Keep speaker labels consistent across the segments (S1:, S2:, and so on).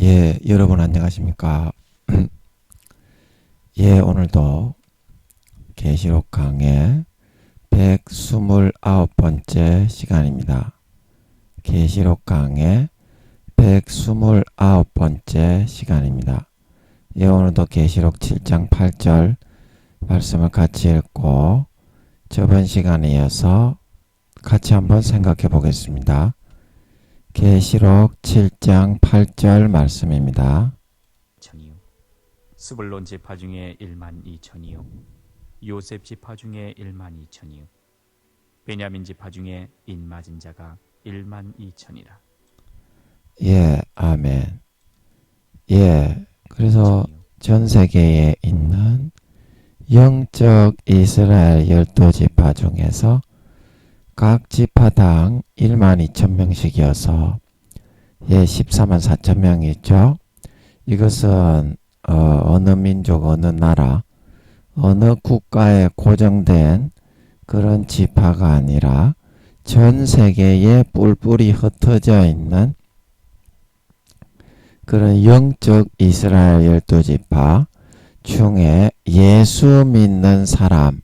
S1: 예, 여러분 안녕하십니까? 예, 오늘도 계시록 강의 129번째 시간입니다. 계시록 강의 129번째 시간입니다. 예, 오늘도 계시록 7장 8절 말씀을 같이 읽고 저번 시간에 이어서 같이 한번 생각해 보겠습니다. 계시록 7장 8절 말씀입니다.
S2: 천이요 스불론 지파 중에 1만 2천이요 요셉 지파 중에 1만 2천이요 베냐민 지파 중에 인 맞은 자가 1만 2천이라.
S1: 예, 아멘. 예, 그래서 전 세계에 있는 영적 이스라엘 12지파 중에서 각 지파당 1만 2천 명씩이어서 예, 14만 4천 명이 있죠. 이것은 어느 민족, 어느 나라, 어느 국가에 고정된 그런 지파가 아니라 전 세계에 뿔뿔이 흩어져 있는 그런 영적 이스라엘 12지파 중에 예수 믿는 사람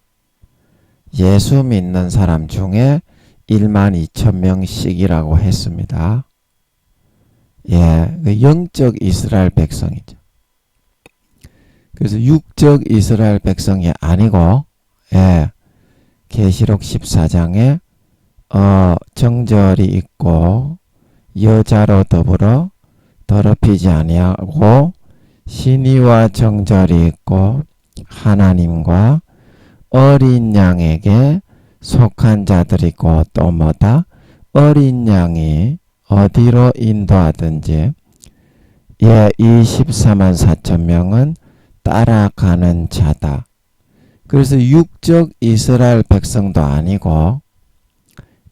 S1: 중에 1만 2천 명씩이라고 했습니다. 예, 영적 이스라엘 백성이죠. 그래서 육적 이스라엘 백성이 아니고, 예, 계시록 14장에 정절이 있고 여자로 더불어 더럽히지 아니하고 신의와 정절이 있고 하나님과 어린 양에게 속한 자들이고 또 뭐다? 어린 양이 어디로 인도하든지 예, 이 14만 4천 명은 따라가는 자다. 그래서 육적 이스라엘 백성도 아니고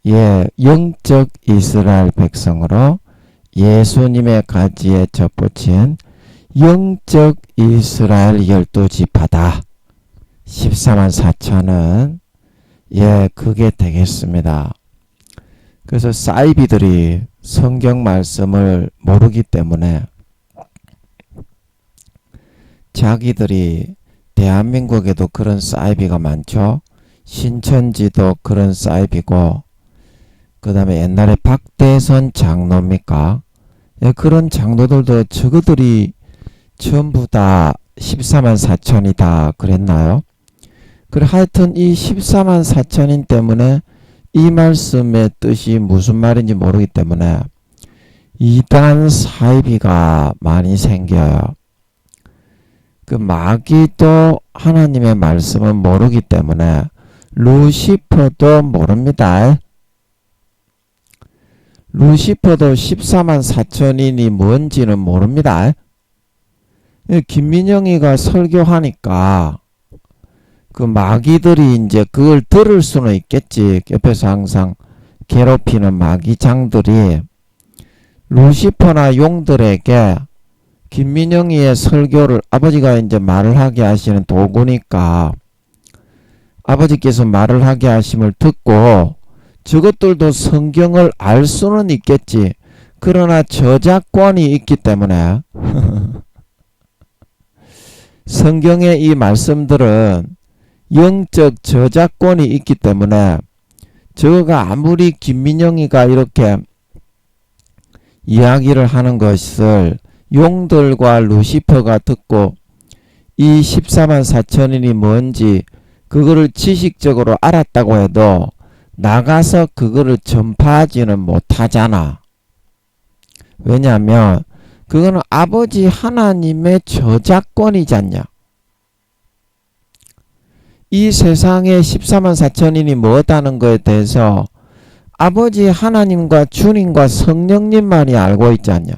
S1: 예, 영적 이스라엘 백성으로 예수님의 가지에 접붙인 영적 이스라엘 12지파다. 14만 4천은 예, 그게 되겠습니다. 그래서 사이비들이 성경 말씀을 모르기 때문에 자기들이 대한민국에도 그런 사이비가 많죠. 신천지도 그런 사이비고 그 다음에 옛날에 박대선 장로입니까? 예, 그런 장로들도 저거들이 전부 다 14만 4천이다 그랬나요? 그래 하여튼 이 14만 4천인 때문에 이 말씀의 뜻이 무슨 말인지 모르기 때문에 이단 사이비가 많이 생겨요. 그 마귀도 하나님의 말씀을 모르기 때문에 루시퍼도 모릅니다. 루시퍼도 14만 4천인이 뭔지는 모릅니다. 김민영이가 설교하니까 그 마귀들이 이제 그걸 들을 수는 있겠지. 옆에서 항상 괴롭히는 마귀장들이 루시퍼나 용들에게 김민영이의 설교를 아버지가 이제 말을 하게 하시는 도구니까 아버지께서 말을 하게 하심을 듣고 저것들도 성경을 알 수는 있겠지. 그러나 저작권이 있기 때문에 성경의 이 말씀들은 영적 저작권이 있기 때문에 저가 아무리 김민영이가 이렇게 이야기를 하는 것을 용들과 루시퍼가 듣고 이 14만 4천인이 뭔지 그거를 지식적으로 알았다고 해도 나가서 그거를 전파하지는 못하잖아. 왜냐하면 그거는 아버지 하나님의 저작권이잖냐. 이 세상에 14만 4천인이 뭐다는 것에 대해서 아버지 하나님과 주님과 성령님만이 알고 있지 않냐.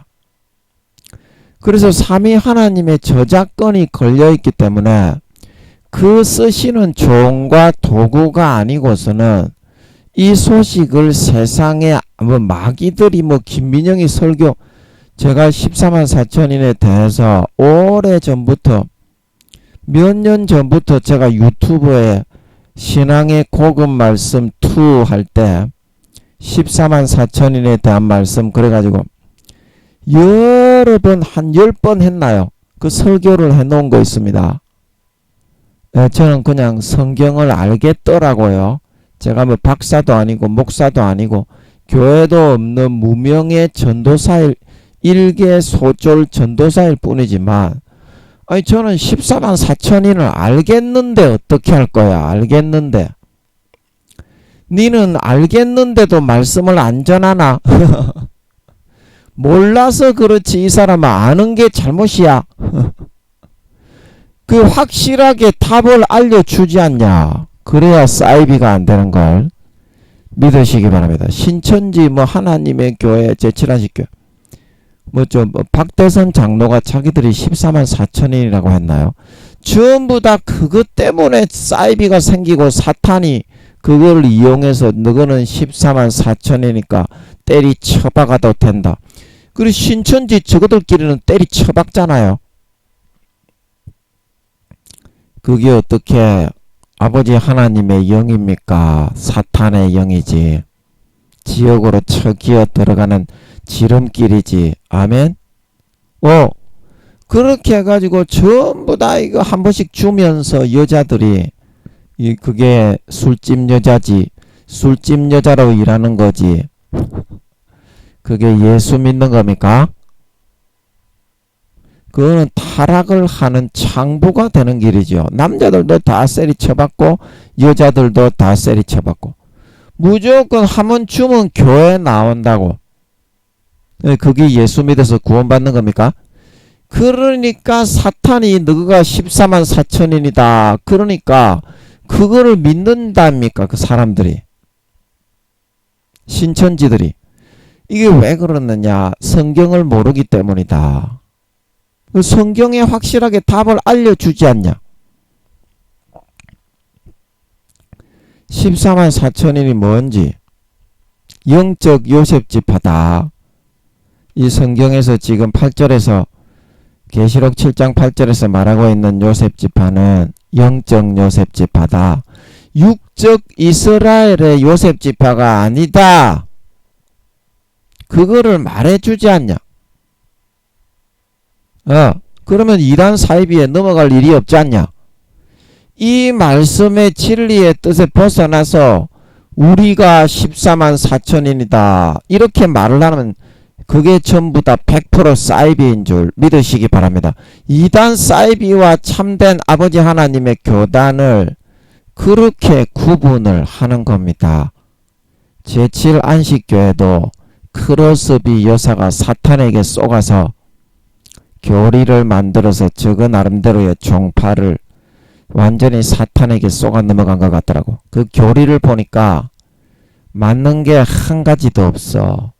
S1: 그래서 삼위 하나님의 저작권이 걸려있기 때문에 그 쓰시는 종과 도구가 아니고서는 이 소식을 세상에 마귀들이 김민영이 설교 제가 14만 4천인에 대해서 오래전부터 몇 년 전부터 제가 유튜브에 신앙의 복음 말씀 2 할 때 14만 4천인에 대한 말씀 그래가지고 여러 번, 한 10번 했나요? 그 설교를 해놓은 거 있습니다. 저는 그냥 성경을 알겠더라고요. 제가 뭐 박사도 아니고 목사도 아니고 교회도 없는 무명의 전도사일, 일개 소졸 전도사일 뿐이지만, 아니 저는 14만 4천인을 알겠는데 어떻게 할 거야? 알겠는데. 니는 알겠는데도 말씀을 안 전하나? 몰라서 그렇지, 이 사람은 아는 게 잘못이야. 그 확실하게 답을 알려주지 않냐. 그래야 사이비가 안 되는 걸 믿으시기 바랍니다. 신천지 뭐 하나님의 교회 제7한식 교회 박대선 장로가 자기들이 14만 4천인이라고 했나요? 전부 다 그것 때문에 사이비가 생기고 사탄이 그걸 이용해서 너거는 14만 4천이니까 때리쳐박아도 된다. 그리고 신천지 저거들끼리는 때리쳐박잖아요. 그게 어떻게 아버지 하나님의 영입니까? 사탄의 영이지. 지옥으로 쳐기어 들어가는 지름길이지. 아멘? 그렇게 해가지고 전부 다 이거 한 번씩 주면서 여자들이 그게 술집 여자지. 술집 여자로 일하는 거지. 그게 예수 믿는 겁니까? 그거는 타락을 하는 창부가 되는 길이죠. 남자들도 다 세리 쳐받고 여자들도 다 세리 쳐받고 무조건 한번 주면 교회 나온다고. 그게 예수 믿어서 구원받는 겁니까? 그러니까 사탄이 너가 14만 4천인이다. 그러니까 그거를 믿는답니까? 그 사람들이. 신천지들이. 이게 왜 그러느냐? 성경을 모르기 때문이다. 성경에 확실하게 답을 알려주지 않냐? 14만 4천인이 뭔지 영적 요셉 지파다. 이 성경에서 지금 8절에서 계시록 7장 8절에서 말하고 있는 요셉 지파는 영적 요셉 지파다. 육적 이스라엘의 요셉 지파가 아니다. 그거를 말해주지 않냐? 그러면 이단 사이비에 넘어갈 일이 없지 않냐? 이 말씀의 진리의 뜻에 벗어나서 우리가 14만 4천인이다. 이렇게 말을 하면 그게 전부 다 100% 사이비인 줄 믿으시기 바랍니다. 이단 사이비와 참된 아버지 하나님의 교단을 그렇게 구분을 하는 겁니다. 제7안식교회도 크로스비 여사가 사탄에게 쏘가서 교리를 만들어서 저거 나름대로의 종파를 완전히 사탄에게 쏘가 넘어간 것 같더라고. 그 교리를 보니까 맞는 게 한 가지도 없어.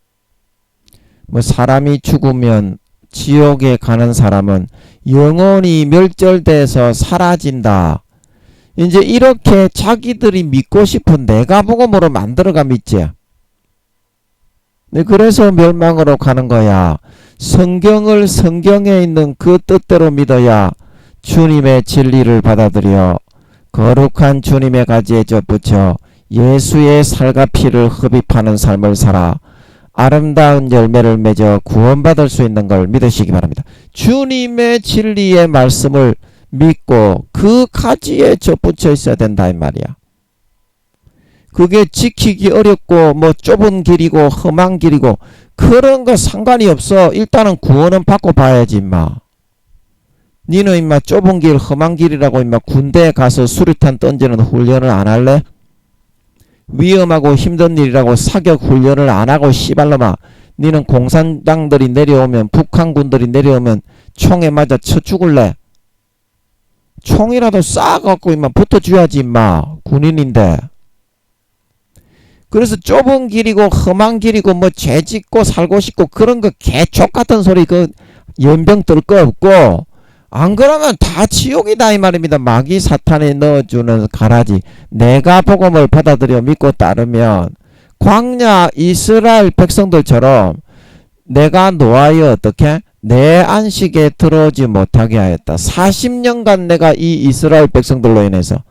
S1: 뭐 사람이 죽으면 지옥에 가는 사람은 영원히 멸절돼서 사라진다. 이제 이렇게 자기들이 믿고 싶은 내가복음으로 만들어가 믿지. 네, 그래서 멸망으로 가는 거야. 성경을 성경에 있는 그 뜻대로 믿어야 주님의 진리를 받아들여 거룩한 주님의 가지에 젖붙여 예수의 살과 피를 흡입하는 삶을 살아 아름다운 열매를 맺어 구원받을 수 있는 걸 믿으시기 바랍니다. 주님의 진리의 말씀을 믿고 그 가지에 젖붙여 있어야 된다 이 말이야. 그게 지키기 어렵고 뭐 좁은 길이고 험한 길이고 그런 거 상관이 없어. 일단은 구원은 받고 봐야지 임마. 니는 임마 좁은 길 험한 길이라고 임마 군대에 가서 수류탄 던지는 훈련을 안 할래? 위험하고 힘든 일이라고 사격 훈련을 안 하고 씨발놈아 니는 공산당들이 내려오면 북한군들이 내려오면 총에 맞아 쳐 죽을래? 총이라도 쏴갖고 임마 붙어줘야지 임마 군인인데. 그래서 좁은 길이고 험한 길이고 뭐 죄짓고 살고 싶고 그런 거 개촉 같은 소리 그 연병 들 거 없고 안 그러면 다 지옥이다 이 말입니다. 마귀 사탄이 넣어주는 가라지. 내가 복음을 받아들여 믿고 따르면 광야 이스라엘 백성들처럼 내가 노하여 어떻게 내 안식에 들어오지 못하게 하였다. 40년간 내가 이 이스라엘 백성들로 인해서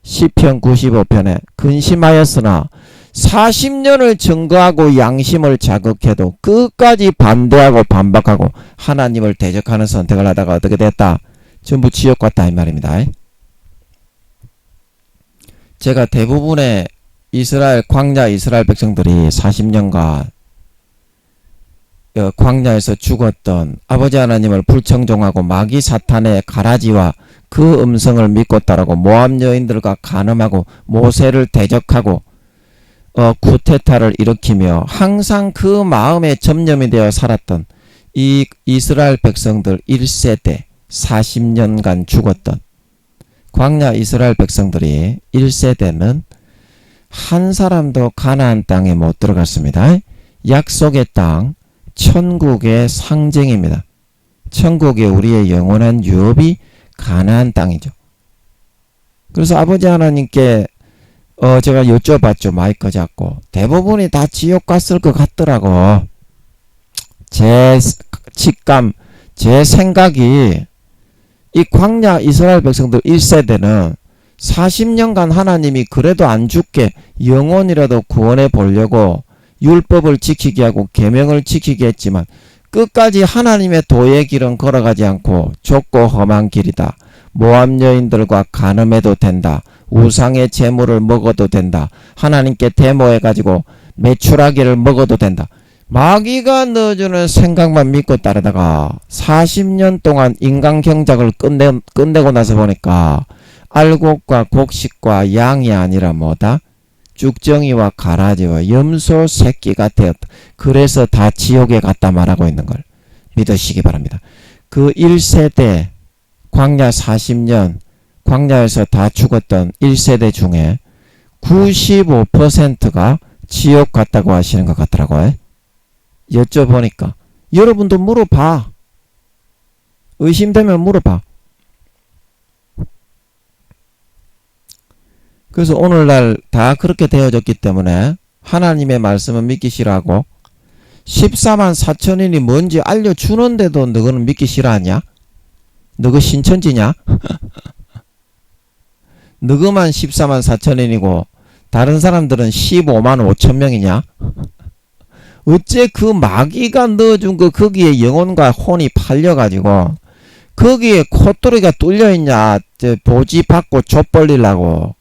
S1: 시편 95편에 근심하였으나 40년을 증거하고 양심을 자극해도 끝까지 반대하고 반박하고 하나님을 대적하는 선택을 하다가 어떻게 됐다? 전부 지옥 갔다 이 말입니다. 제가 대부분의 광야 이스라엘 백성들이 40년간 광야에서 죽었던 아버지 하나님을 불청종하고 마귀 사탄의 가라지와 그 음성을 믿고 따르고 모압 여인들과 간음하고 모세를 대적하고 쿠데타를 일으키며 항상 그 마음에 점념이 되어 살았던 이 이스라엘 백성들 1세대 40년간 죽었던 광야 이스라엘 백성들이 1세대는 한 사람도 가나안 땅에 못 들어갔습니다. 약속의 땅, 천국의 상징입니다. 천국의 우리의 영원한 유업이 가나안 땅이죠. 그래서 아버지 하나님께 제가 여쭤봤죠. 마이크 잡고. 대부분이 다 지옥 갔을 것 같더라고. 제 직감, 제 생각이 이 광야 이스라엘 백성들 1세대는 40년간 하나님이 그래도 안 죽게 영혼이라도 구원해 보려고 율법을 지키게 하고 계명을 지키게 했지만 끝까지 하나님의 도의 길은 걸어가지 않고 좁고 험한 길이다. 모압 여인들과 간음해도 된다. 우상의 제물을 먹어도 된다. 하나님께 데모해가지고 메추라기를 먹어도 된다. 마귀가 넣어주는 생각만 믿고 따르다가 40년 동안 인간 경작을 끝내고 나서 보니까 알곡과 곡식과 양이 아니라 뭐다? 쭉정이와 가라지와 염소 새끼가 되었다. 그래서 다 지옥에 갔다 말하고 있는 걸 믿으시기 바랍니다. 그 1세대 광야 40년 광야에서 다 죽었던 1세대 중에 95%가 지옥 갔다고 하시는 것 같더라고요. 여쭤보니까 여러분도 물어봐. 의심되면 물어봐. 그래서 오늘날 다 그렇게 되어졌기 때문에 하나님의 말씀은 믿기 싫어하고 14만 4천인이 뭔지 알려주는데도 너는 믿기 싫어하냐? 너그 신천지냐? 너그만 14만 4천인이고 다른 사람들은 15만 5천 명이냐? 어째 그 마귀가 넣어준 거기에 영혼과 혼이 팔려가지고 거기에 콧도리가 뚫려있냐? 보지 받고 족 벌리려고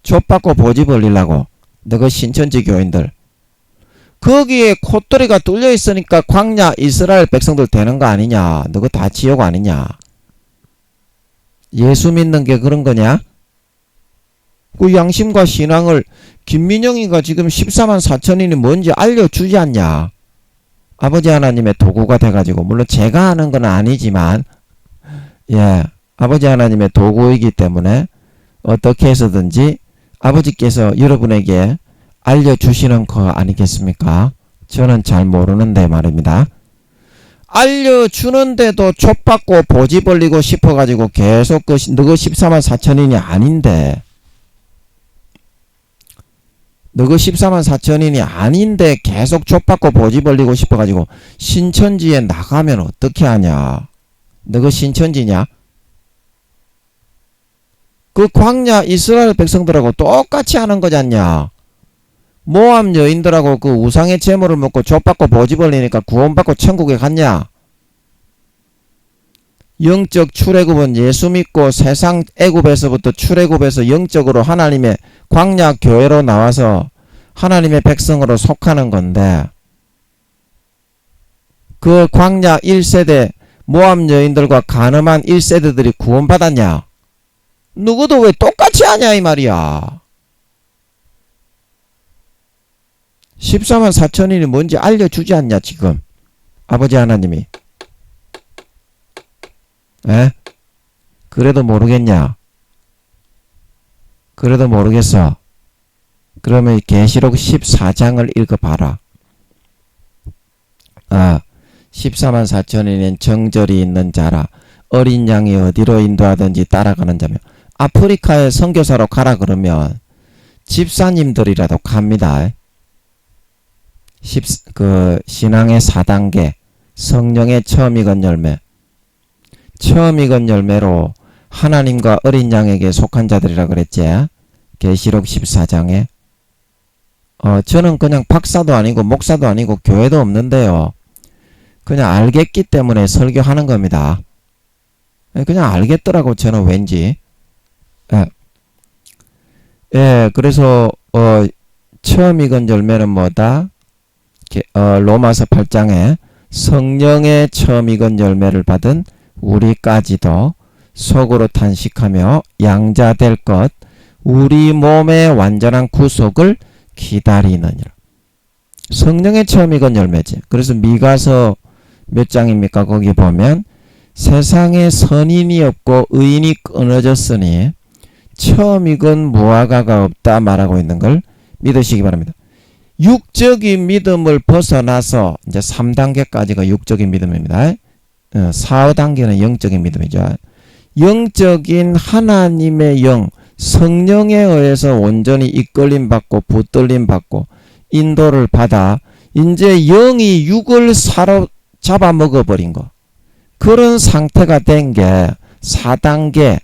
S1: 족 받고 보지 벌리려고 너그 신천지 교인들 거기에 콧도리가 뚫려있으니까 광야 이스라엘 백성들 되는 거 아니냐? 너그 다 지옥 아니냐? 예수 믿는 게 그런 거냐? 그 양심과 신앙을 김민영이가 지금 14만 4천인이 뭔지 알려주지 않냐? 아버지 하나님의 도구가 돼가지고 물론 제가 하는 건 아니지만 아버지 하나님의 도구이기 때문에 어떻게 해서든지 아버지께서 여러분에게 알려주시는 거 아니겠습니까? 저는 잘 모르는데 말입니다. 알려주는데도 촉받고 보지 벌리고 싶어가지고 계속 너그 14만 4천인이 아닌데 너그 14만 4천인이 아닌데 계속 촉받고 보지 벌리고 싶어가지고 신천지에 나가면 어떻게 하냐? 너그 신천지냐? 그 광야 이스라엘 백성들하고 똑같이 하는 거잖냐? 모압 여인들하고 그 우상의 제물을 먹고 족받고 보지 벌리니까 구원받고 천국에 갔냐? 영적 출애굽은 예수 믿고 세상 애굽에서부터 출애굽해서 영적으로 하나님의 광야 교회로 나와서 하나님의 백성으로 속하는 건데 그 광야 1세대 모압 여인들과 간음한 1세대들이 구원받았냐? 누구도 왜 똑같이 하냐 이 말이야. 14만 4천인이 뭔지 알려주지 않냐 지금 아버지 하나님이. 그래도 모르겠냐? 그래도 모르겠어. 그러면 계시록 14장을 읽어봐라. 14만 4천인은 정절이 있는 자라 어린 양이 어디로 인도하든지 따라가는 자며 아프리카에 선교사로 가라 그러면 집사님들이라도 갑니다. 신앙의 4단계 성령의 처음 익은 열매 처음 익은 열매로 하나님과 어린 양에게 속한 자들이라 그랬지. 계시록 14장에 저는 그냥 박사도 아니고 목사도 아니고 교회도 없는데요. 그냥 알겠기 때문에 설교하는 겁니다. 그냥 알겠더라고 저는 왠지. 그래서 처음 익은 열매는 뭐다? 로마서 8장에 성령의 처음 익은 열매를 받은 우리까지도 속으로 탄식하며 양자될 것 우리 몸의 완전한 구속을 기다리느니라. 성령의 처음 익은 열매지. 그래서 미가서 몇 장입니까? 거기 보면 세상에 선인이 없고 의인이 끊어졌으니 처음 익은 무화과가 없다 말하고 있는 걸 믿으시기 바랍니다. 육적인 믿음을 벗어나서 이제 3단계까지가 육적인 믿음입니다. 4, 5단계는 영적인 믿음이죠. 영적인 하나님의 영, 성령에 의해서 온전히 이끌림 받고 붙들림 받고 인도를 받아 이제 영이 육을 사로잡아 먹어버린 거. 그런 상태가 된 게 4단계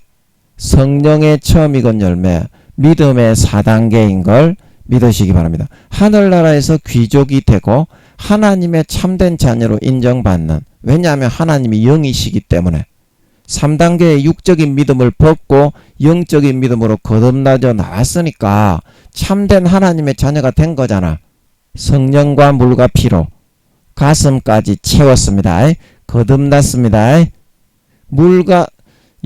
S1: 성령의 처음 익은 열매 믿음의 4단계인 걸 믿으시기 바랍니다. 하늘나라에서 귀족이 되고 하나님의 참된 자녀로 인정받는, 왜냐하면 하나님이 영이시기 때문에 3단계의 육적인 믿음을 벗고 영적인 믿음으로 거듭나져 나왔으니까 참된 하나님의 자녀가 된 거잖아. 성령과 물과 피로 가슴까지 채웠습니다. 거듭났습니다. 물과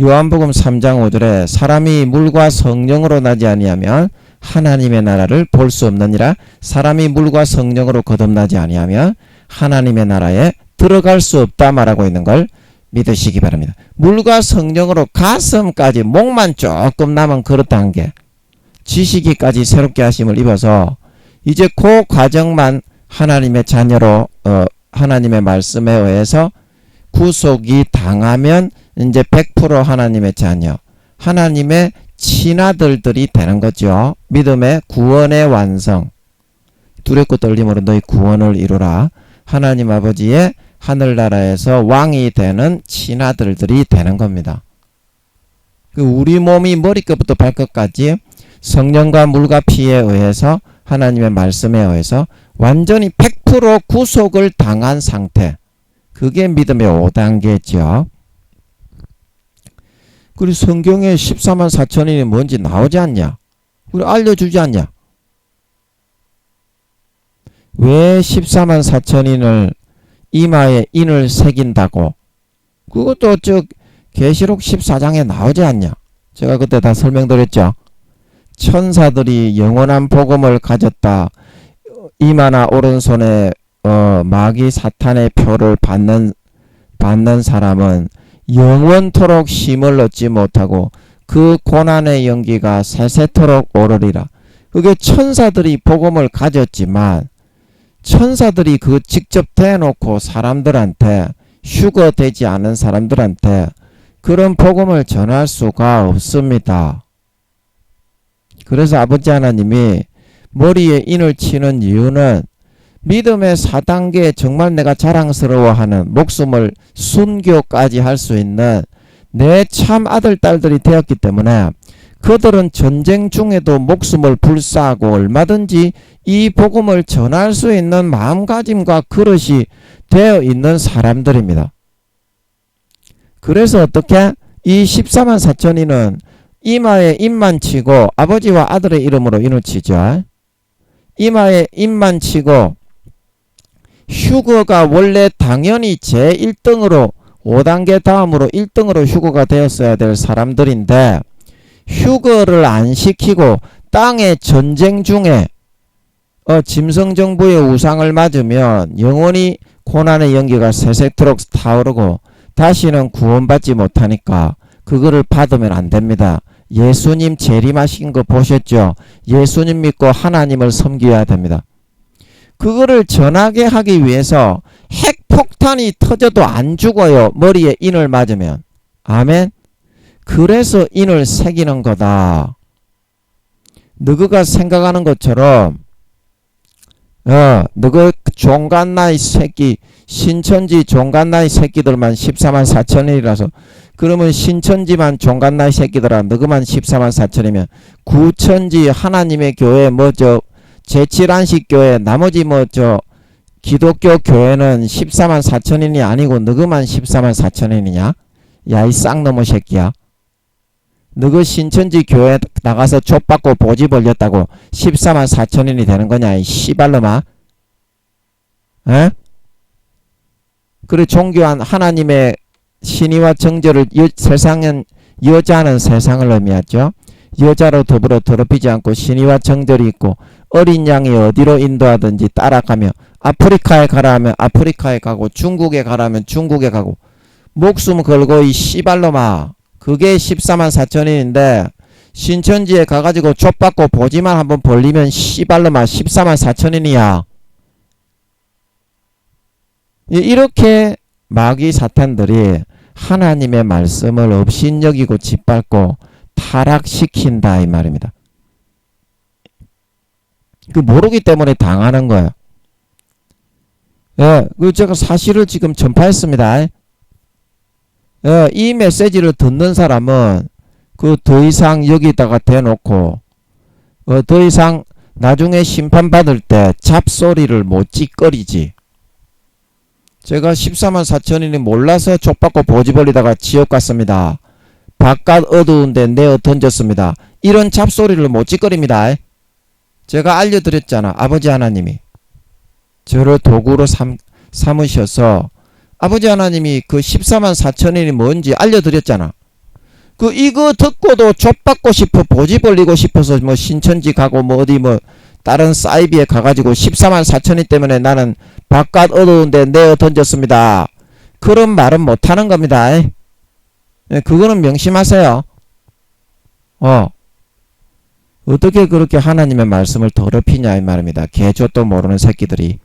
S1: 요한복음 3장 5절에 사람이 물과 성령으로 나지 아니하면 하나님의 나라를 볼 수 없느니라. 사람이 물과 성령으로 거듭나지 아니하면 하나님의 나라에 들어갈 수 없다 말하고 있는 걸 믿으시기 바랍니다. 물과 성령으로 가슴까지 목만 조금 남은 그릇 단계 지식이까지 새롭게 하심을 입어서 이제 그 과정만 하나님의 자녀로 하나님의 말씀에 의해서 구속이 당하면 이제 100% 하나님의 자녀, 하나님의 친아들들이 되는 거죠. 믿음의 구원의 완성. 두렵고 떨림으로 너희 구원을 이루라. 하나님 아버지의 하늘나라에서 왕이 되는 친아들들이 되는 겁니다. 우리 몸이 머리끝부터 발끝까지 성령과 물과 피에 의해서 하나님의 말씀에 의해서 완전히 100% 구속을 당한 상태. 그게 믿음의 5단계죠. 그리고 성경에 14만 4천인이 뭔지 나오지 않냐? 그리고 알려주지 않냐? 왜 14만 4천인을 이마에 인을 새긴다고? 그것도 계시록 14장에 나오지 않냐? 제가 그때 다 설명드렸죠. 천사들이 영원한 복음을 가졌다. 이마나 오른손에 마귀 사탄의 표를 받는 사람은 영원토록 쉼을 얻지 못하고 그 고난의 연기가 세세토록 오르리라. 그게 천사들이 복음을 가졌지만 천사들이 그 직접 대놓고 사람들한테 휴거되지 않은 사람들한테 그런 복음을 전할 수가 없습니다. 그래서 아버지 하나님이 머리에 인을 치는 이유는 믿음의 4단계 정말 내가 자랑스러워하는 목숨을 순교까지 할 수 있는 내 참 아들 딸들이 되었기 때문에 그들은 전쟁 중에도 목숨을 불사하고 얼마든지 이 복음을 전할 수 있는 마음가짐과 그릇이 되어 있는 사람들입니다. 그래서 어떻게 이 14만 4천인은 이마에 인만 치고 아버지와 아들의 이름으로 인을 치죠. 이마에 인만 치고 휴거가 원래 당연히 제1등으로 5단계 다음으로 1등으로 휴거가 되었어야 될 사람들인데 휴거를 안 시키고 땅의 전쟁 중에 짐승정부의 우상을 맞으면 영원히 고난의 연기가 새색토록 타오르고 다시는 구원받지 못하니까 그거를 받으면 안 됩니다. 예수님 재림하신 거 보셨죠? 예수님 믿고 하나님을 섬겨야 됩니다. 그거를 전하게 하기 위해서 핵폭탄이 터져도 안 죽어요. 머리에 인을 맞으면. 아멘. 그래서 인을 새기는 거다. 너희가 생각하는 것처럼 너희 종갓나이 새끼 신천지 종갓나이 새끼들만 14만 4천이라서 그러면 신천지만 종갓나이 새끼들아 너희만 14만 4천이면 구천지 하나님의 교회 제7안식교회 나머지 기독교 교회는 14만 4천인이 아니고 너그만 14만 4천인이냐? 야, 이 쌍놈의 새끼야. 너그 신천지 교회 나가서 족받고 보지 벌렸다고 14만 4천인이 되는 거냐? 이 씨발놈아. 에? 그래 종교한 하나님의 신의와 정절을 세상은 여자는 세상을 의미하죠. 여자로 더불어 더럽히지 않고 신의와 정절이 있고 어린 양이 어디로 인도하든지 따라가며 아프리카에 가라 하면 아프리카에 가고 중국에 가라 하면 중국에 가고 목숨 걸고 이 씨발놈아. 그게 14만 4천인인데 신천지에 가가지고 족받고 보지만 한번 벌리면 씨발놈아 14만 4천인이야. 이렇게 마귀 사탄들이 하나님의 말씀을 업신여기고 짓밟고 타락시킨다 이 말입니다. 그 모르기 때문에 당하는 거예요. 예, 그 제가 사실을 지금 전파했습니다. 예, 이 메시지를 듣는 사람은 그 더 이상 여기다가 대놓고 더 이상 나중에 심판받을 때 잡소리를 못 찌꺼리지. 제가 14만 4천인이 몰라서 족받고 보지 벌리다가 지옥 갔습니다. 바깥 어두운데 내어 던졌습니다. 이런 잡소리를 못 찌꺼립니다. 제가 알려드렸잖아. 아버지 하나님이 저를 도구로 삼으셔서 아버지 하나님이 그 14만 4천인이 뭔지 알려드렸잖아. 그 이거 듣고도 족받고 싶어 보지 벌리고 싶어서 뭐 신천지 가고 뭐 어디 뭐 다른 사이비에 가가지고 14만 4천인 때문에 나는 바깥 어두운데 내어 던졌습니다. 그런 말은 못하는 겁니다. 그거는 명심하세요. 어떻게 그렇게 하나님의 말씀을 더럽히냐 이 말입니다. 개조도 모르는 새끼들이.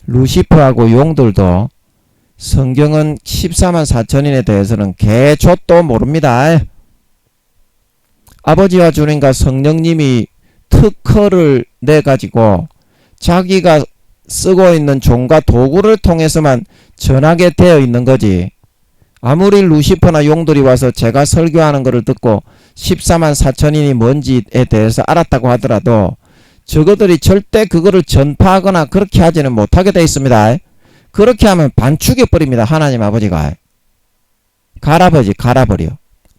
S1: 루시퍼하고 용들도 성경은 14만 4천인에 대해서는 개조도 모릅니다. 아버지와 주님과 성령님이 특허를 내가지고 자기가 쓰고 있는 종과 도구를 통해서만 전하게 되어 있는 거지. 아무리 루시퍼나 용들이 와서 제가 설교하는 것을 듣고 14만 4천인이 뭔지에 대해서 알았다고 하더라도 저거들이 절대 그거를 전파하거나 그렇게 하지는 못하게 되어 있습니다. 그렇게 하면 반죽여버립니다. 하나님 아버지가. 갈아버려.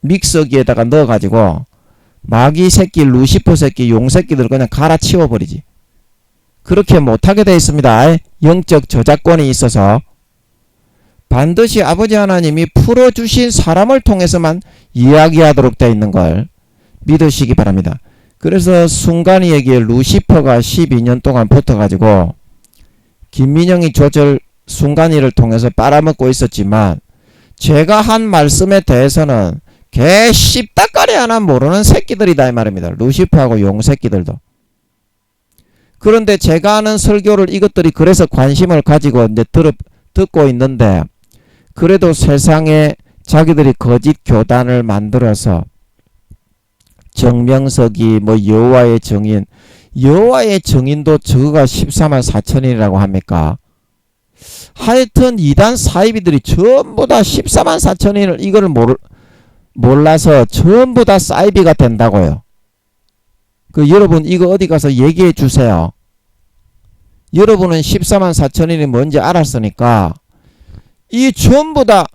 S1: 믹서기에다가 넣어가지고 마귀 새끼, 루시퍼 새끼, 용 새끼들 그냥 갈아치워버리지. 그렇게 못하게 되어 있습니다. 영적 저작권이 있어서. 반드시 아버지 하나님이 풀어주신 사람을 통해서만 이야기하도록 되어 있는 걸 믿으시기 바랍니다. 그래서 순간이에게 루시퍼가 12년 동안 붙어가지고 김민영이 조절 순간이를 통해서 빨아먹고 있었지만 제가 한 말씀에 대해서는 개 씹다까리 하나 모르는 새끼들이다 이 말입니다. 루시퍼하고 용 새끼들도. 그런데 제가 하는 설교를 이것들이 그래서 관심을 가지고 이제 듣고 있는데 그래도 세상에 자기들이 거짓 교단을 만들어서 정명석이 뭐 여호와의 정인도 저거가 14만 4천이라고 합니까? 하여튼 이단 사이비들이 전부 다 14만 4천인을 이거를 몰라서 전부 다 사이비가 된다고요. 그 여러분 이거 어디 가서 얘기해 주세요. 여러분은 14만 4천인이 뭔지 알았으니까 이 전부 다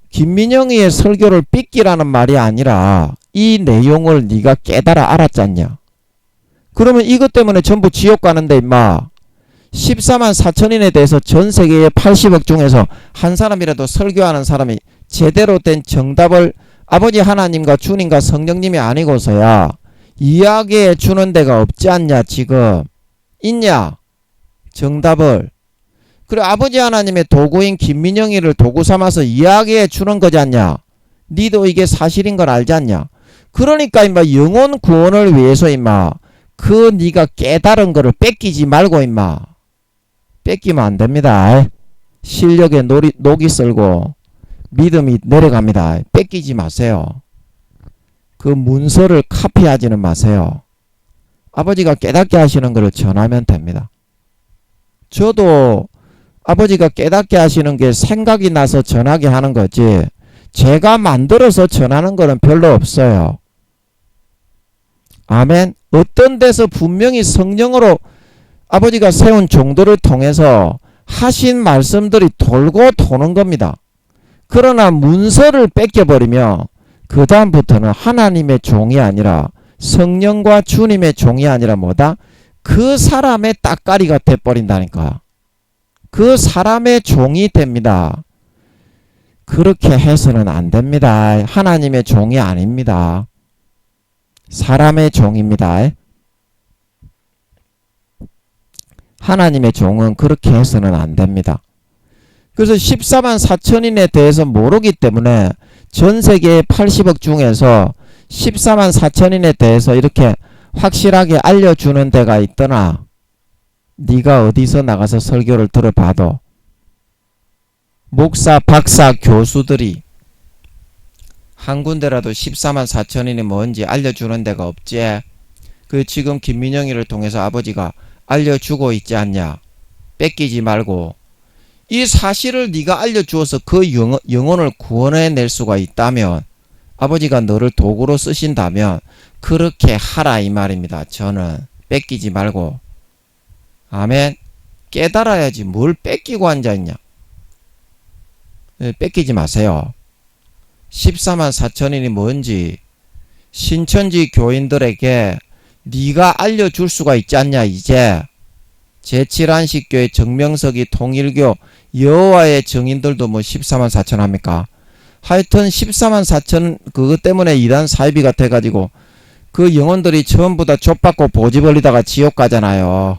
S1: 김민영이의 설교를 삐끼라는 말이 아니라 이 내용을 네가 깨달아 알았잖냐. 그러면 이것 때문에 전부 지옥 가는데 임마. 14만 4천인에 대해서 전 세계의 80억 중에서 한 사람이라도 설교하는 사람이 제대로 된 정답을 아버지 하나님과 주님과 성령님이 아니고서야 이야기해 주는 데가 없지 않냐. 지금 있냐 정답을. 그래 아버지 하나님의 도구인 김민영이를 도구 삼아서 이야기해 주는 거지 않냐. 니도 이게 사실인 걸 알지 않냐. 그러니까 임마 영혼 구원을 위해서 임마 그 니가 깨달은 거를 뺏기지 말고 임마. 뺏기면 안 됩니다. 실력에 녹이 쓸고 믿음이 내려갑니다. 뺏기지 마세요. 그 문서를 카피하지는 마세요. 아버지가 깨닫게 하시는 것을 전하면 됩니다. 저도 아버지가 깨닫게 하시는 게 생각이 나서 전하게 하는 거지 제가 만들어서 전하는 거는 별로 없어요. 아멘. 어떤 데서 분명히 성령으로 아버지가 세운 종들을 통해서 하신 말씀들이 돌고 도는 겁니다. 그러나 문서를 뺏겨버리면 그 다음부터는 하나님의 종이 아니라 성령과 주님의 종이 아니라 뭐다? 그 사람의 따까리가 돼버린다니까. 그 사람의 종이 됩니다. 그렇게 해서는 안 됩니다. 하나님의 종이 아닙니다. 사람의 종입니다. 하나님의 종은 그렇게 해서는 안 됩니다. 그래서 14만 4천인에 대해서 모르기 때문에 전 세계 80억 중에서 14만 4천인에 대해서 이렇게 확실하게 알려주는 데가 있더나 네가 어디서 나가서 설교를 들어봐도 목사, 박사, 교수들이 한 군데라도 14만 4천인이 뭔지 알려주는 데가 없지. 그 지금 김민영이를 통해서 아버지가 알려주고 있지 않냐. 뺏기지 말고. 이 사실을 네가 알려주어서 그 영혼을 구원해낼 수가 있다면 아버지가 너를 도구로 쓰신다면 그렇게 하라 이 말입니다. 저는 뺏기지 말고. 아멘. 깨달아야지 뭘 뺏기고 앉아있냐. 뺏기지 마세요. 14만 4천인이 뭔지 신천지 교인들에게 네가 알려줄 수가 있지 않냐. 이제 제7안식교회 정명석이 통일교 여호와의 증인들도 뭐 14만 4천 합니까? 하여튼 14만 4천 그것 때문에 이단 사이비가 돼가지고 그 영혼들이 전부 다 족받고 보지 벌리다가 지옥 가잖아요.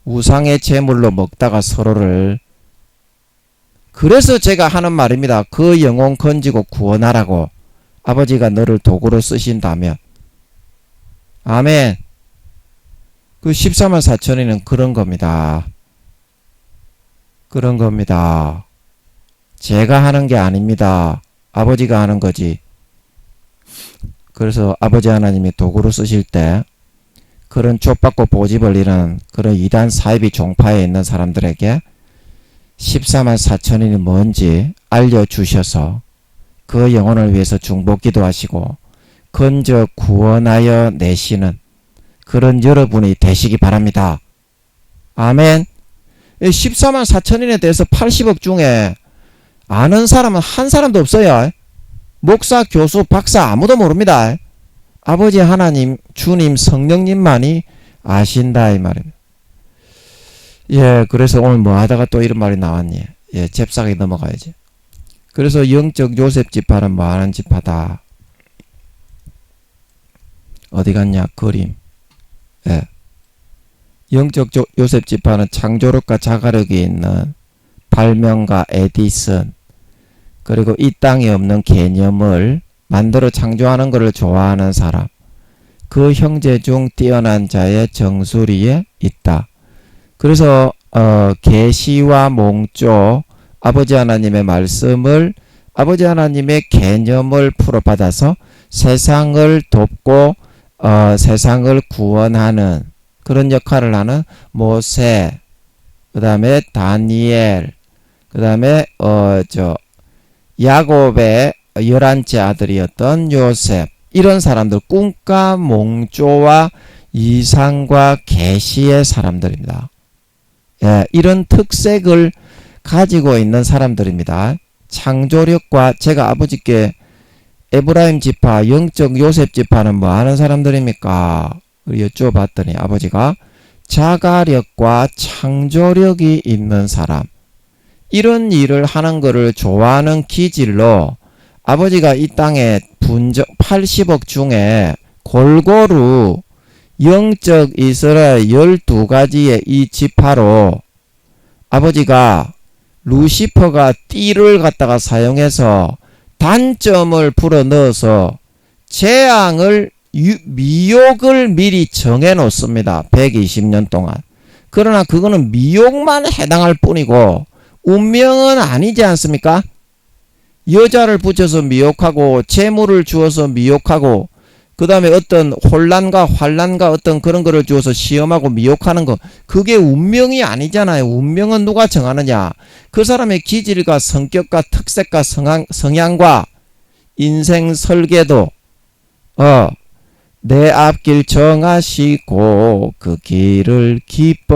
S1: 우상의 제물로 먹다가 서로를. 그래서 제가 하는 말입니다. 그 영혼 건지고 구원하라고. 아버지가 너를 도구로 쓰신다면. 아멘. 그 14만 4천이는 그런 겁니다. 그런 겁니다. 제가 하는 게 아닙니다. 아버지가 하는 거지. 그래서 아버지 하나님이 도구로 쓰실 때 그런 족받고 보지 벌리는 그런 이단 사이비 종파에 있는 사람들에게 14만 4천인이 뭔지 알려주셔서 그 영혼을 위해서 중보기도 하시고 건져 구원하여 내시는 그런 여러분이 되시기 바랍니다. 아멘. 14만 4천인에 대해서 80억 중에 아는 사람은 한 사람도 없어요. 목사, 교수, 박사 아무도 모릅니다. 아버지 하나님, 주님, 성령님만이 아신다 이 말입니다. 예, 그래서 오늘 뭐 하다가 또 이런 말이 나왔니? 예, 잽싸게 넘어가야지. 그래서 영적 요셉 지파는 뭐 하는 지파다. 어디 갔냐? 그림. 예. 영적 요셉 지파는 창조력과 자가력이 있는 발명가 에디슨, 그리고 이 땅에 없는 개념을 만들어 창조하는 것을 좋아하는 사람, 그 형제 중 뛰어난 자의 정수리에 있다. 그래서 계시와 몽조, 아버지 하나님의 말씀을, 아버지 하나님의 개념을 풀어받아서 세상을 돕고 세상을 구원하는 그런 역할을 하는 모세, 그 다음에 다니엘, 그 다음에 야곱의 11째 아들이었던 요셉, 이런 사람들, 꿈과 몽조와 이상과 계시의 사람들입니다. 예, 이런 특색을 가지고 있는 사람들입니다. 창조력과, 제가 아버지께 에브라임 지파, 영적 요셉 지파는 뭐 하는 사람들입니까? 여쭤봤더니 아버지가 자가력과 창조력이 있는 사람, 이런 일을 하는 것을 좋아하는 기질로 아버지가 이 땅에 80억 중에 골고루 영적 이스라엘 12가지의 이 지파로 아버지가 루시퍼가 띠를 갖다가 사용해서 단점을 불어넣어서 재앙을 미혹을 미리 정해 놓습니다. 120년 동안. 그러나 그거는 미혹만 해당할 뿐이고 운명은 아니지 않습니까? 여자를 붙여서 미혹하고 재물을 주어서 미혹하고 그 다음에 어떤 혼란과 환란과 어떤 그런 거를 주어서 시험하고 미혹하는 거, 그게 운명이 아니잖아요. 운명은 누가 정하느냐? 그 사람의 기질과 성격과 특색과 성향과 인생 설계도 내 앞길 정하시고 그 길을 기뻐하시나니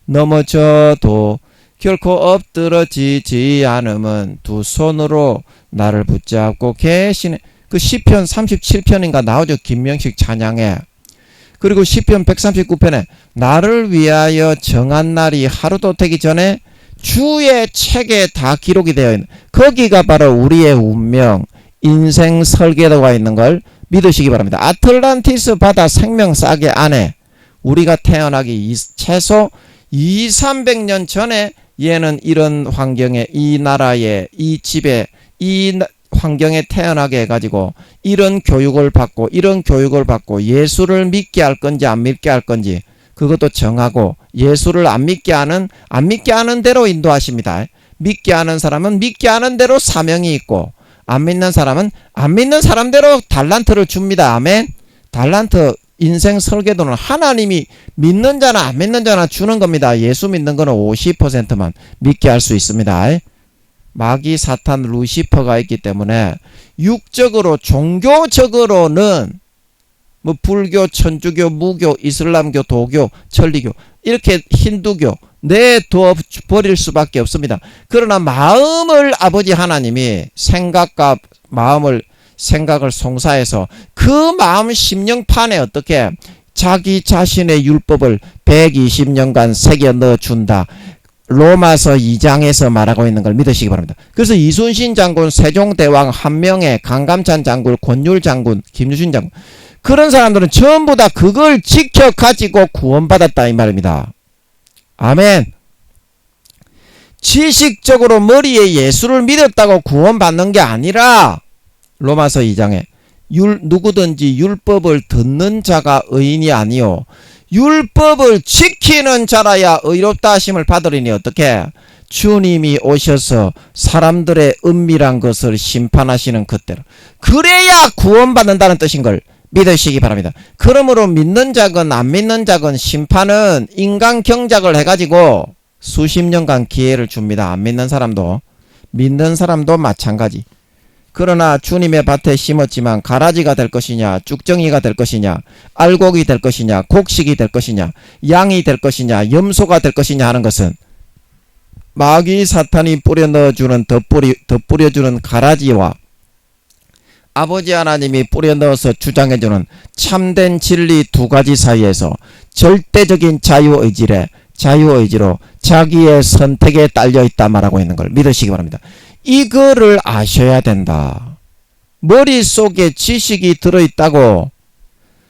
S1: 넘어져도 결코 엎드러지지 않음은 두 손으로 나를 붙잡고 계시네. 그 시편 37편인가 나오죠. 김명식 찬양에. 그리고 시편 139편에 나를 위하여 정한 날이 하루도 되기 전에 주의 책에 다 기록이 되어 있는, 거기가 바로 우리의 운명, 인생 설계도가 있는 걸 믿으시기 바랍니다. 아틀란티스 바다 생명싸개 안에 우리가 태어나기 최소 200~300년 전에 얘는 이런 환경에, 이 나라에, 이 집에, 이 환경에 태어나게 해가지고 이런 교육을 받고 예수를 믿게 할 건지 안 믿게 할 건지 그것도 정하고, 예수를 안 믿게 하는 대로 인도하십니다. 믿게 하는 사람은 믿게 하는 대로 사명이 있고, 안 믿는 사람은 안 믿는 사람대로 달란트를 줍니다. 아멘. 달란트, 인생 설계도는 하나님이 믿는 자나 안 믿는 자나 주는 겁니다. 예수 믿는 거는 50%만 믿게 할 수 있습니다. 마귀, 사탄, 루시퍼가 있기 때문에 육적으로, 종교적으로는 뭐 불교, 천주교, 무교, 이슬람교, 도교, 천리교, 이렇게 힌두교 내둬 버릴 수밖에 없습니다. 그러나 마음을 아버지 하나님이 생각을 송사해서 그 마음 심령판에 어떻게 자기 자신의 율법을 120년간 새겨 넣어준다. 로마서 2장에서 말하고 있는 걸 믿으시기 바랍니다. 그래서 이순신 장군, 세종대왕, 한명회, 강감찬 장군, 권율 장군, 김유신 장군, 그런 사람들은 전부 다 그걸 지켜가지고 구원받았다 이 말입니다. 아멘. 지식적으로 머리에 예수를 믿었다고 구원받는 게 아니라 로마서 2장에 누구든지 율법을 듣는 자가 의인이 아니요 율법을 지키는 자라야 의롭다 하심을 받으리니 어떻게? 주님이 오셔서 사람들의 은밀한 것을 심판하시는 그때로, 그래야 구원받는다는 뜻인 걸 믿으시기 바랍니다. 그러므로 믿는 자건 안 믿는 자건 심판은 인간 경작을 해가지고 수십 년간 기회를 줍니다. 안 믿는 사람도, 믿는 사람도 마찬가지. 그러나 주님의 밭에 심었지만 가라지가 될 것이냐, 쭉정이가 될 것이냐, 알곡이 될 것이냐, 곡식이 될 것이냐, 양이 될 것이냐, 염소가 될 것이냐 하는 것은 마귀 사탄이 뿌려 넣어주는, 덧뿌려주는 가라지와 아버지 하나님이 뿌려 넣어서 주장해주는 참된 진리 두 가지 사이에서 절대적인 자유의지로 자기의 선택에 딸려있다 말하고 있는 걸 믿으시기 바랍니다. 이거를 아셔야 된다. 머릿속에 지식이 들어있다고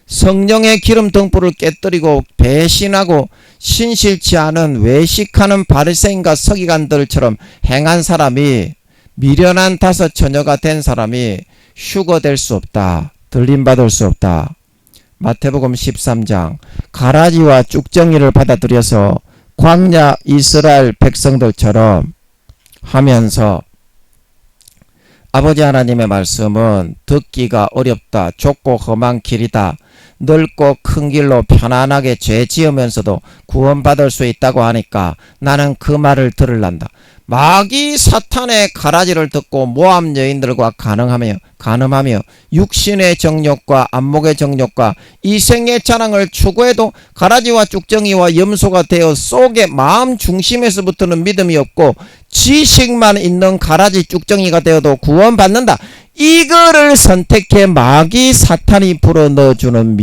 S1: 성령의 기름 등불을 깨뜨리고 배신하고 신실치 않은 외식하는 바리새인과 서기관들처럼 행한 사람이, 미련한 다섯 처녀가 된 사람이 휴거될 수 없다. 들림받을 수 없다. 마태복음 13장 가라지와 쭉정이를 받아들여서 광야 이스라엘 백성들처럼 하면서 아버지 하나님의 말씀은 듣기가 어렵다. 좁고 험한 길이다. 넓고 큰 길로 편안하게 죄 지으면서도 구원받을 수 있다고 하니까 나는 그 말을 들을란다. 마귀 사탄의 가라지를 듣고 모함 여인들과 간음하며 육신의 정욕과 안목의 정욕과 이생의 자랑을 추구해도 가라지와 쭉정이와 염소가 되어 속에 마음 중심에서부터는 믿음이 없고 지식만 있는 가라지 쭉정이가 되어도 구원받는다. 이거를 선택해 마귀 사탄이 불어넣어주는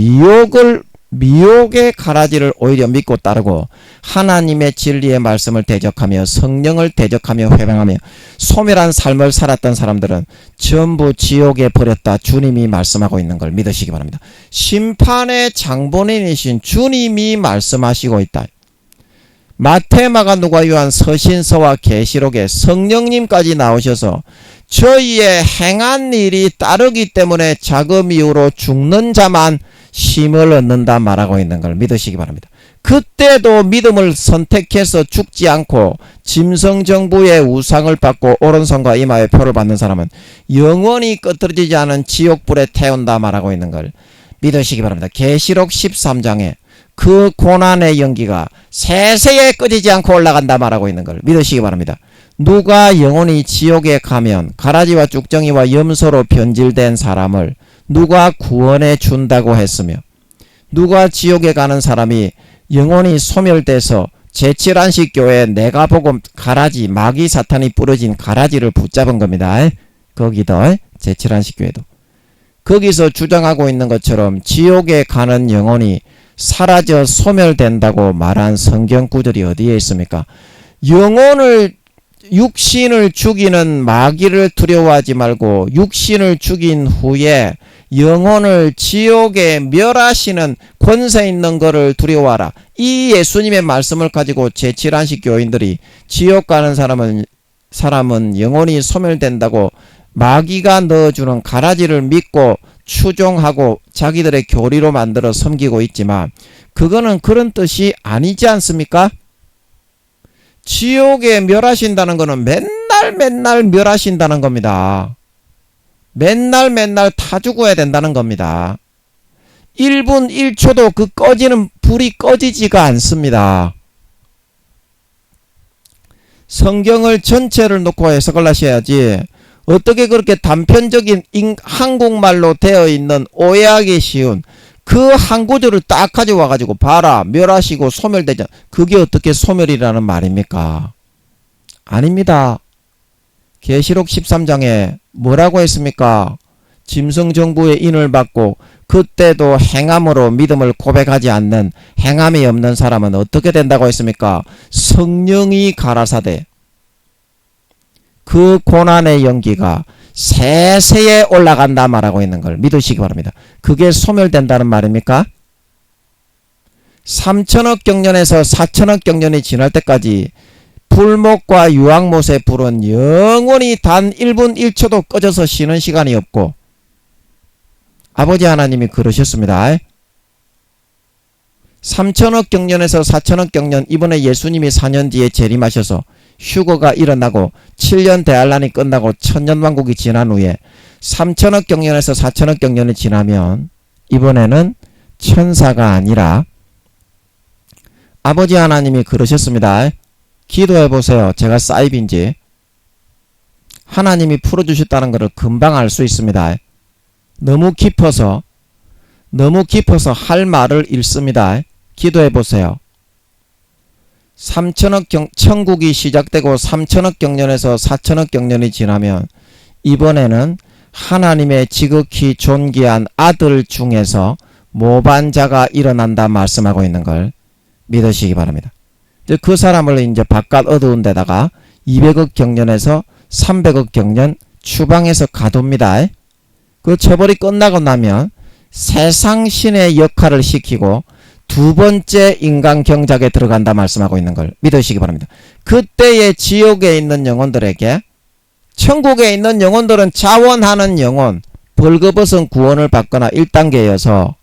S1: 미혹의 가라지를 오히려 믿고 따르고 하나님의 진리의 말씀을 대적하며 성령을 대적하며 회방하며 소멸한 삶을 살았던 사람들은 전부 지옥에 버렸다. 주님이 말씀하고 있는 걸 믿으시기 바랍니다. 심판의 장본인이신 주님이 말씀하시고 있다. 마태, 마가, 누가, 요한, 서신서와 계시록에 성령님까지 나오셔서 저희의 행한 일이 따르기 때문에 자금 이후로 죽는 자만 쉼을 얻는다 말하고 있는 걸 믿으시기 바랍니다. 그때도 믿음을 선택해서 죽지 않고 짐승정부의 우상을 받고 오른손과 이마에 표를 받는 사람은 영원히 꺼뜨려지지 않은 지옥불에 태운다 말하고 있는 걸 믿으시기 바랍니다. 계시록 13장에 그 고난의 연기가 세세에 꺼지지 않고 올라간다 말하고 있는 걸 믿으시기 바랍니다. 누가 영혼이 지옥에 가면 가라지와 쭉정이와 염소로 변질된 사람을 누가 구원해 준다고 했으며, 누가 지옥에 가는 사람이 영혼이 소멸돼서 제7안식 교회에 내가 보고 가라지, 마귀 사탄이 부러진 가라지를 붙잡은 겁니다. 거기도 제7안식 교회도 거기서 주장하고 있는 것처럼 지옥에 가는 영혼이 사라져 소멸된다고 말한 성경 구절이 어디에 있습니까? 육신을 죽이는 마귀를 두려워하지 말고 육신을 죽인 후에 영혼을 지옥에 멸하시는 권세 있는 것을 두려워하라. 이 예수님의 말씀을 가지고 제7안식 교인들이 지옥 가는 사람은 영혼이 소멸된다고 마귀가 넣어주는 가라지를 믿고 추종하고 자기들의 교리로 만들어 섬기고 있지만, 그거는 그런 뜻이 아니지 않습니까? 지옥에 멸하신다는 것은 맨날 멸하신다는 겁니다. 맨날 다 죽어야 된다는 겁니다. 1분 1초도 그 꺼지는 불이 꺼지지가 않습니다. 성경을 전체를 놓고 해석을 하셔야지 어떻게 그렇게 단편적인 한국말로 되어 있는 오해하기 쉬운 그 한 구절을 딱 가져와 가지고 봐라, 멸하시고 소멸되자, 그게 어떻게 소멸이라는 말입니까? 아닙니다. 계시록 13장에 뭐라고 했습니까? 짐승정부의 인을 받고 그때도 행함으로 믿음을 고백하지 않는, 행함이 없는 사람은 어떻게 된다고 했습니까? 성령이 가라사대 그 고난의 연기가 세세에 올라간다 말하고 있는 걸 믿으시기 바랍니다. 그게 소멸된다는 말입니까? 3천억 경년에서 4천억 경년이 지날 때까지 불목과 유황못의 불은 영원히 단 1분 1초도 꺼져서 쉬는 시간이 없고, 아버지 하나님이 그러셨습니다. 3천억 경년에서 4천억 경년, 이번에 예수님이 4년 뒤에 재림하셔서 휴거가 일어나고 7년 대환란이 끝나고 천년왕국이 지난 후에 3천억 경년에서 4천억 경년이 지나면 이번에는 천사가 아니라 아버지 하나님이 그러셨습니다. 기도해 보세요. 제가 사입인지 하나님이 풀어주셨다는 것을 금방 알 수 있습니다. 너무 깊어서 할 말을 잃습니다. 기도해 보세요. 천국이 시작되고 3천억 경년에서 4천억 경년이 지나면 이번에는 하나님의 지극히 존귀한 아들 중에서 모반자가 일어난다 말씀하고 있는 걸 믿으시기 바랍니다. 그 사람을 이제 바깥 어두운 데다가 200억 경년에서 300억 경년 추방해서 가둡니다. 그 처벌이 끝나고 나면 세상 신의 역할을 시키고 두 번째 인간 경작에 들어간다 말씀하고 있는 걸 믿으시기 바랍니다. 그때의 지옥에 있는 영혼들에게, 천국에 있는 영혼들은 자원하는 영혼, 벌거벗은 구원을 받거나 1단계여서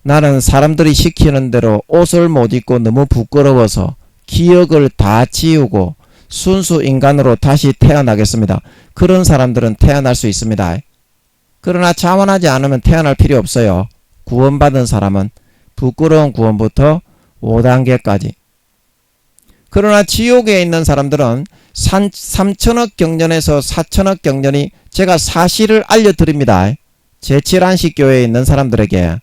S1: 나는 사람들이 시키는 대로 옷을 못 입고 너무 부끄러워서 기억을 다 지우고 순수 인간으로 다시 태어나겠습니다. 그런 사람들은 태어날 수 있습니다. 그러나 자원하지 않으면 태어날 필요 없어요. 구원받은 사람은 부끄러운 구원부터 5단계까지. 그러나 지옥에 있는 사람들은 3천억 경년에서 4천억 경년이, 제가 사실을 알려드립니다. 제7안식 교회에 있는 사람들에게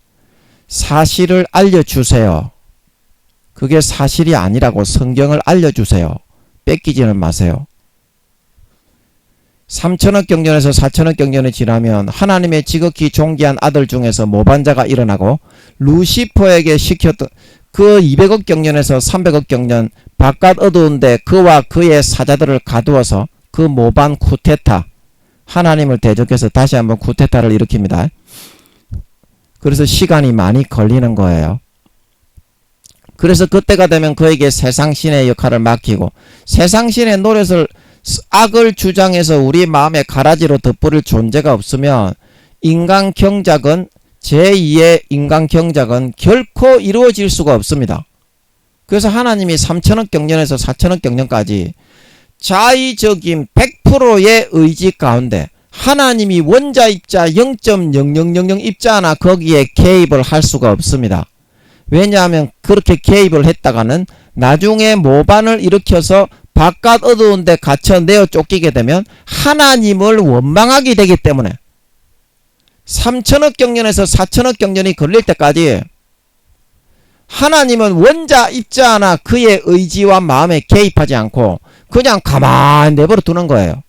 S1: 사실을 알려주세요. 그게 사실이 아니라고 성경을 알려주세요. 뺏기지는 마세요. 3천억 경년에서 4천억 경년이 지나면 하나님의 지극히 존귀한 아들 중에서 모반자가 일어나고 루시퍼에게 시켰던 그 200억 경년에서 300억 경년 바깥 어두운데 그와 그의 사자들을 가두어서 그 모반 쿠데타, 하나님을 대적해서 다시 한번 쿠데타를 일으킵니다. 그래서 시간이 많이 걸리는 거예요. 그래서 그때가 되면 그에게 세상신의 역할을 맡기고, 세상신의 노릇을, 악을 주장해서 우리 마음에 가라지로 덧부릴 존재가 없으면 인간 경작은, 제2의 인간 경작은 결코 이루어질 수가 없습니다. 그래서 하나님이 3천억 경년에서 4천억 경년까지 자의적인 100%의 의지 가운데 하나님이 원자 입자 0.0000 입자 하나 거기에 개입을 할 수가 없습니다. 왜냐하면 그렇게 개입을 했다가는 나중에 모반을 일으켜서 바깥 어두운 데 갇혀 내어 쫓기게 되면 하나님을 원망하게 되기 때문에 3천억 경년에서 4천억 경년이 걸릴 때까지 하나님은 원자 입자 하나 그의 의지와 마음에 개입하지 않고 그냥 가만히 내버려 두는 거예요.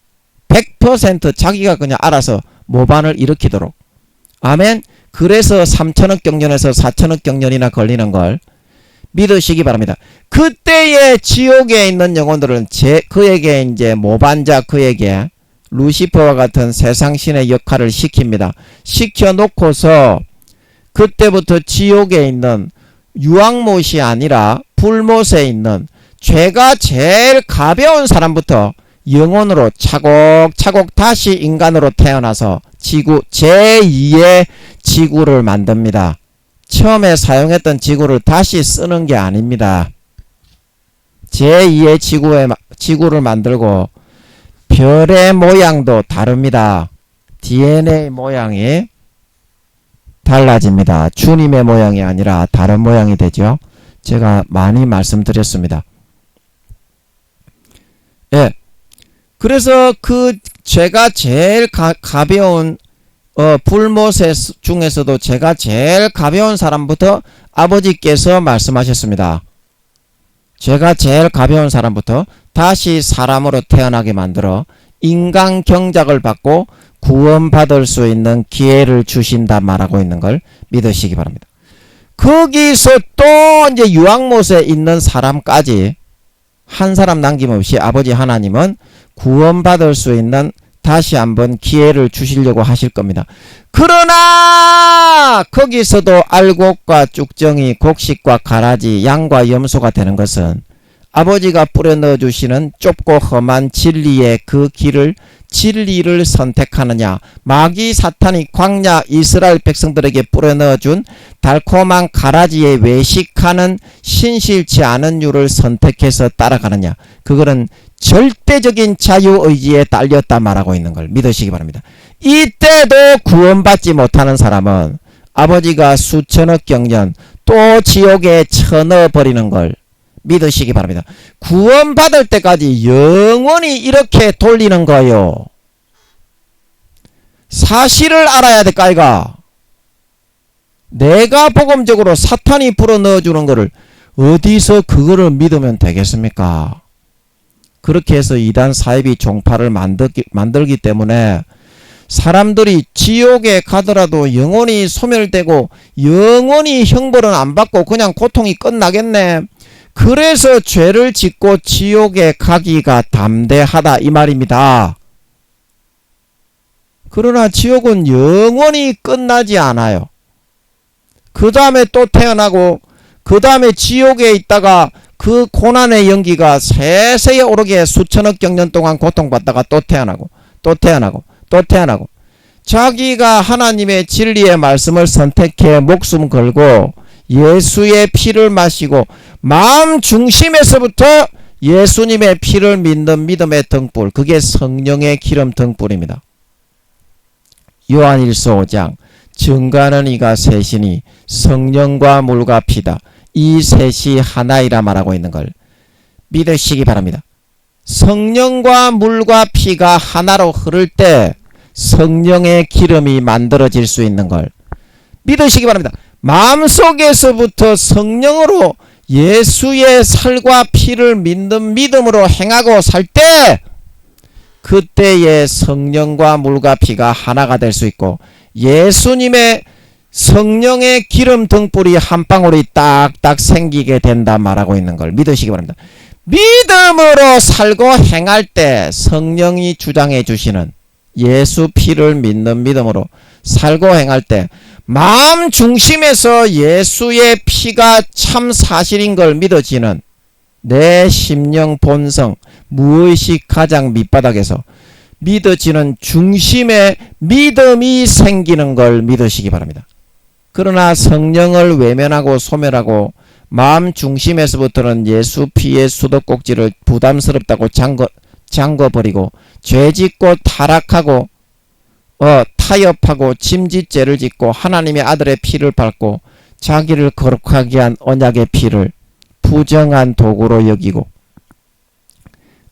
S1: 100% 자기가 그냥 알아서 모반을 일으키도록. 아멘. 그래서 3천억 경년에서 4천억 경년이나 걸리는 걸 믿으시기 바랍니다. 그때의 지옥에 있는 영혼들은 그에게 이제 모반자 그에게 루시퍼와 같은 세상신의 역할을 시킵니다. 시켜놓고서 그때부터 지옥에 있는 유황못이 아니라 불못에 있는 죄가 제일 가벼운 사람부터 영혼으로 차곡차곡 다시 인간으로 태어나서 지구 제2의 지구를 만듭니다. 처음에 사용했던 지구를 다시 쓰는 게 아닙니다. 제2의 지구를 만들고 별의 모양도 다릅니다. DNA 모양이 달라집니다. 주님의 모양이 아니라 다른 모양이 되죠. 제가 많이 말씀드렸습니다. 예. 그래서 그 죄가 제일 가벼운 불못 중에서도 죄가 제일 가벼운 사람부터 아버지께서 말씀하셨습니다. 죄가 제일 가벼운 사람부터 다시 사람으로 태어나게 만들어 인간 경작을 받고 구원받을 수 있는 기회를 주신다 말하고 있는 걸 믿으시기 바랍니다. 거기서 또 이제 유황못에 있는 사람까지 한 사람 남김없이 아버지 하나님은 구원받을 수 있는 다시 한번 기회를 주시려고 하실 겁니다. 그러나 거기서도 알곡과 쭉정이, 곡식과 가라지, 양과 염소가 되는 것은 아버지가 뿌려 넣어주시는 좁고 험한 진리의 그 진리를 선택하느냐, 마귀 사탄이 광야 이스라엘 백성들에게 뿌려 넣어준 달콤한 가라지에 외식하는 신실치 않은 유를 선택해서 따라가느냐, 그거는 절대적인 자유의지에 딸렸다 말하고 있는 걸 믿으시기 바랍니다. 이때도 구원받지 못하는 사람은 아버지가 수천억 경년 또 지옥에 쳐넣어버리는 걸 믿으시기 바랍니다. 구원받을 때까지 영원히 이렇게 돌리는 거요. 사실을 알아야 될까 이가. 내가 복음적으로 사탄이 불어넣어주는 거를 어디서 그거를 믿으면 되겠습니까? 그렇게 해서 이단 사이비 종파를 만들기 때문에 사람들이 지옥에 가더라도 영원히 소멸되고 영원히 형벌은 안 받고 그냥 고통이 끝나겠네. 그래서 죄를 짓고 지옥에 가기가 담대하다 이 말입니다. 그러나 지옥은 영원히 끝나지 않아요. 그 다음에 또 태어나고 그 다음에 지옥에 있다가 그 고난의 연기가 세세에 오르게 수천억 경년 동안 고통받다가 또 태어나고 또 태어나고 또 태어나고 자기가 하나님의 진리의 말씀을 선택해 목숨 걸고 예수의 피를 마시고 마음 중심에서부터 예수님의 피를 믿는 믿음의 등불, 그게 성령의 기름 등불입니다. 요한일서 5장 증거하는 이가 셋이니 성령과 물과 피다. 이 셋이 하나이라 말하고 있는 걸 믿으시기 바랍니다. 성령과 물과 피가 하나로 흐를 때 성령의 기름이 만들어질 수 있는 걸 믿으시기 바랍니다. 마음속에서부터 성령으로 예수의 살과 피를 믿는 믿음으로 행하고 살 때 그때의 성령과 물과 피가 하나가 될 수 있고 예수님의 성령의 기름 등불이 한 방울이 딱딱 생기게 된다 말하고 있는 걸 믿으시기 바랍니다. 믿음으로 살고 행할 때 성령이 주장해 주시는 예수 피를 믿는 믿음으로 살고 행할 때 마음 중심에서 예수의 피가 참 사실인 걸 믿어지는 내 심령 본성 무의식 가장 밑바닥에서 믿어지는 중심의 믿음이 생기는 걸 믿으시기 바랍니다. 그러나 성령을 외면하고 소멸하고 마음 중심에서부터는 예수 피의 수도꼭지를 부담스럽다고 잠궈버리고 죄짓고 타락하고 타협하고 짐짓죄를 짓고 하나님의 아들의 피를 밟고 자기를 거룩하게 한 언약의 피를 부정한 도구로 여기고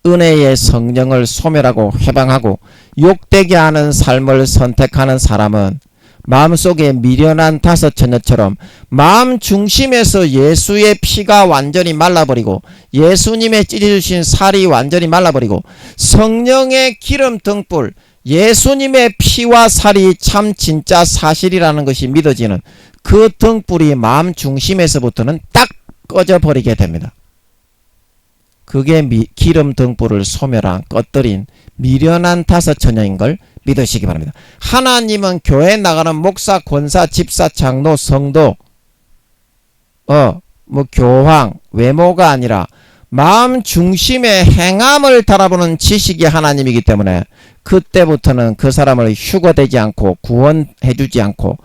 S1: 은혜의 성령을 소멸하고 회방하고 욕되게 하는 삶을 선택하는 사람은 마음속에 미련한 다섯 처녀처럼 마음 중심에서 예수의 피가 완전히 말라버리고 예수님의 찢어주신 살이 완전히 말라버리고 성령의 기름 등불 예수님의 피와 살이 참 진짜 사실이라는 것이 믿어지는 그 등불이 마음 중심에서부터는 딱 꺼져버리게 됩니다. 그게 기름 등불을 소멸한 꺼뜨린 미련한 다섯 처녀인 걸 믿으시기 바랍니다. 하나님은 교회 나가는 목사, 권사, 집사, 장로, 성도 교황, 외모가 아니라 마음 중심의 행함을 달아보는 지식이 하나님이기 때문에 그때부터는 그 사람을 휴거되지 않고 구원해주지 않고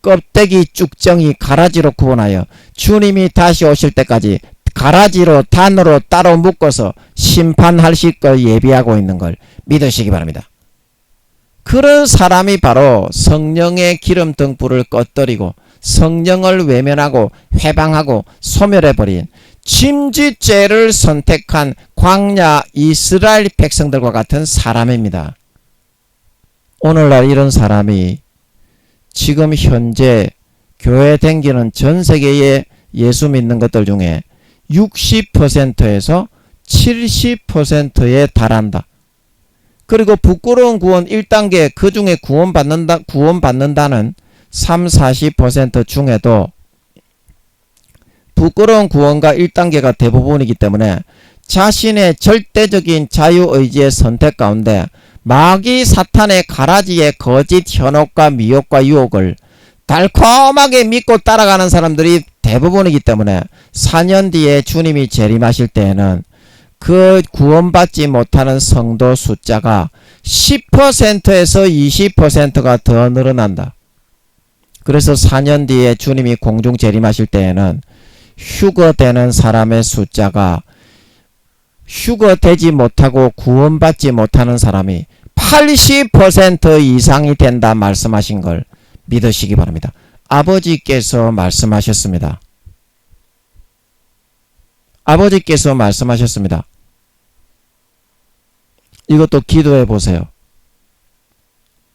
S1: 껍데기 쭉정이 가라지로 구원하여 주님이 다시 오실 때까지 가라지로 단으로 따로 묶어서 심판하실 걸 예비하고 있는 걸 믿으시기 바랍니다. 그런 사람이 바로 성령의 기름 등불을 꺼뜨리고 성령을 외면하고 회방하고 소멸해버린 침지죄를 선택한 광야 이스라엘 백성들과 같은 사람입니다. 오늘날 이런 사람이 지금 현재 교회 댕기는 전 세계의 예수 믿는 것들 중에 60%에서 70%에 달한다. 그리고 부끄러운 구원 1단계 그 중에 구원받는다는 30-40% 중에도 부끄러운 구원과 1단계가 대부분이기 때문에 자신의 절대적인 자유의지의 선택 가운데 마귀 사탄의 가라지의 거짓 현혹과 미혹과 유혹을 달콤하게 믿고 따라가는 사람들이 대부분이기 때문에 4년 뒤에 주님이 재림하실 때에는 그 구원받지 못하는 성도 숫자가 10%에서 20%가 더 늘어난다. 그래서 4년 뒤에 주님이 공중 재림하실 때에는 휴거되는 사람의 숫자가 휴거되지 못하고 구원받지 못하는 사람이 80% 이상이 된다 말씀하신 걸 믿으시기 바랍니다. 아버지께서 말씀하셨습니다. 아버지께서 말씀하셨습니다. 이것도 기도해 보세요.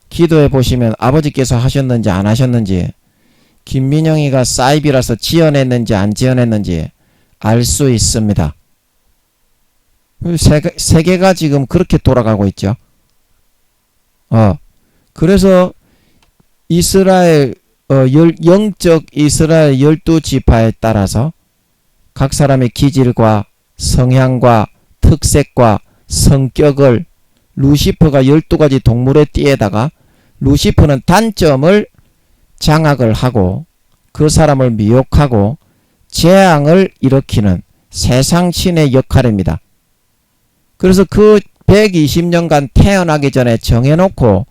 S1: 기도해 보시면 아버지께서 하셨는지 안 하셨는지 김민영이가 사이비라서 지어냈는지 안 지어냈는지 알 수 있습니다. 세계가 지금 그렇게 돌아가고 있죠. 그래서 이스라엘 영적 이스라엘 12지파에 따라서 각 사람의 기질과 성향과 특색과 성격을 루시퍼가 12가지 동물의 띠에다가 루시퍼는 단점을 장악을 하고 그 사람을 미혹하고 재앙을 일으키는 세상신의 역할입니다. 그래서 그 120년간 태어나기 전에 정해놓고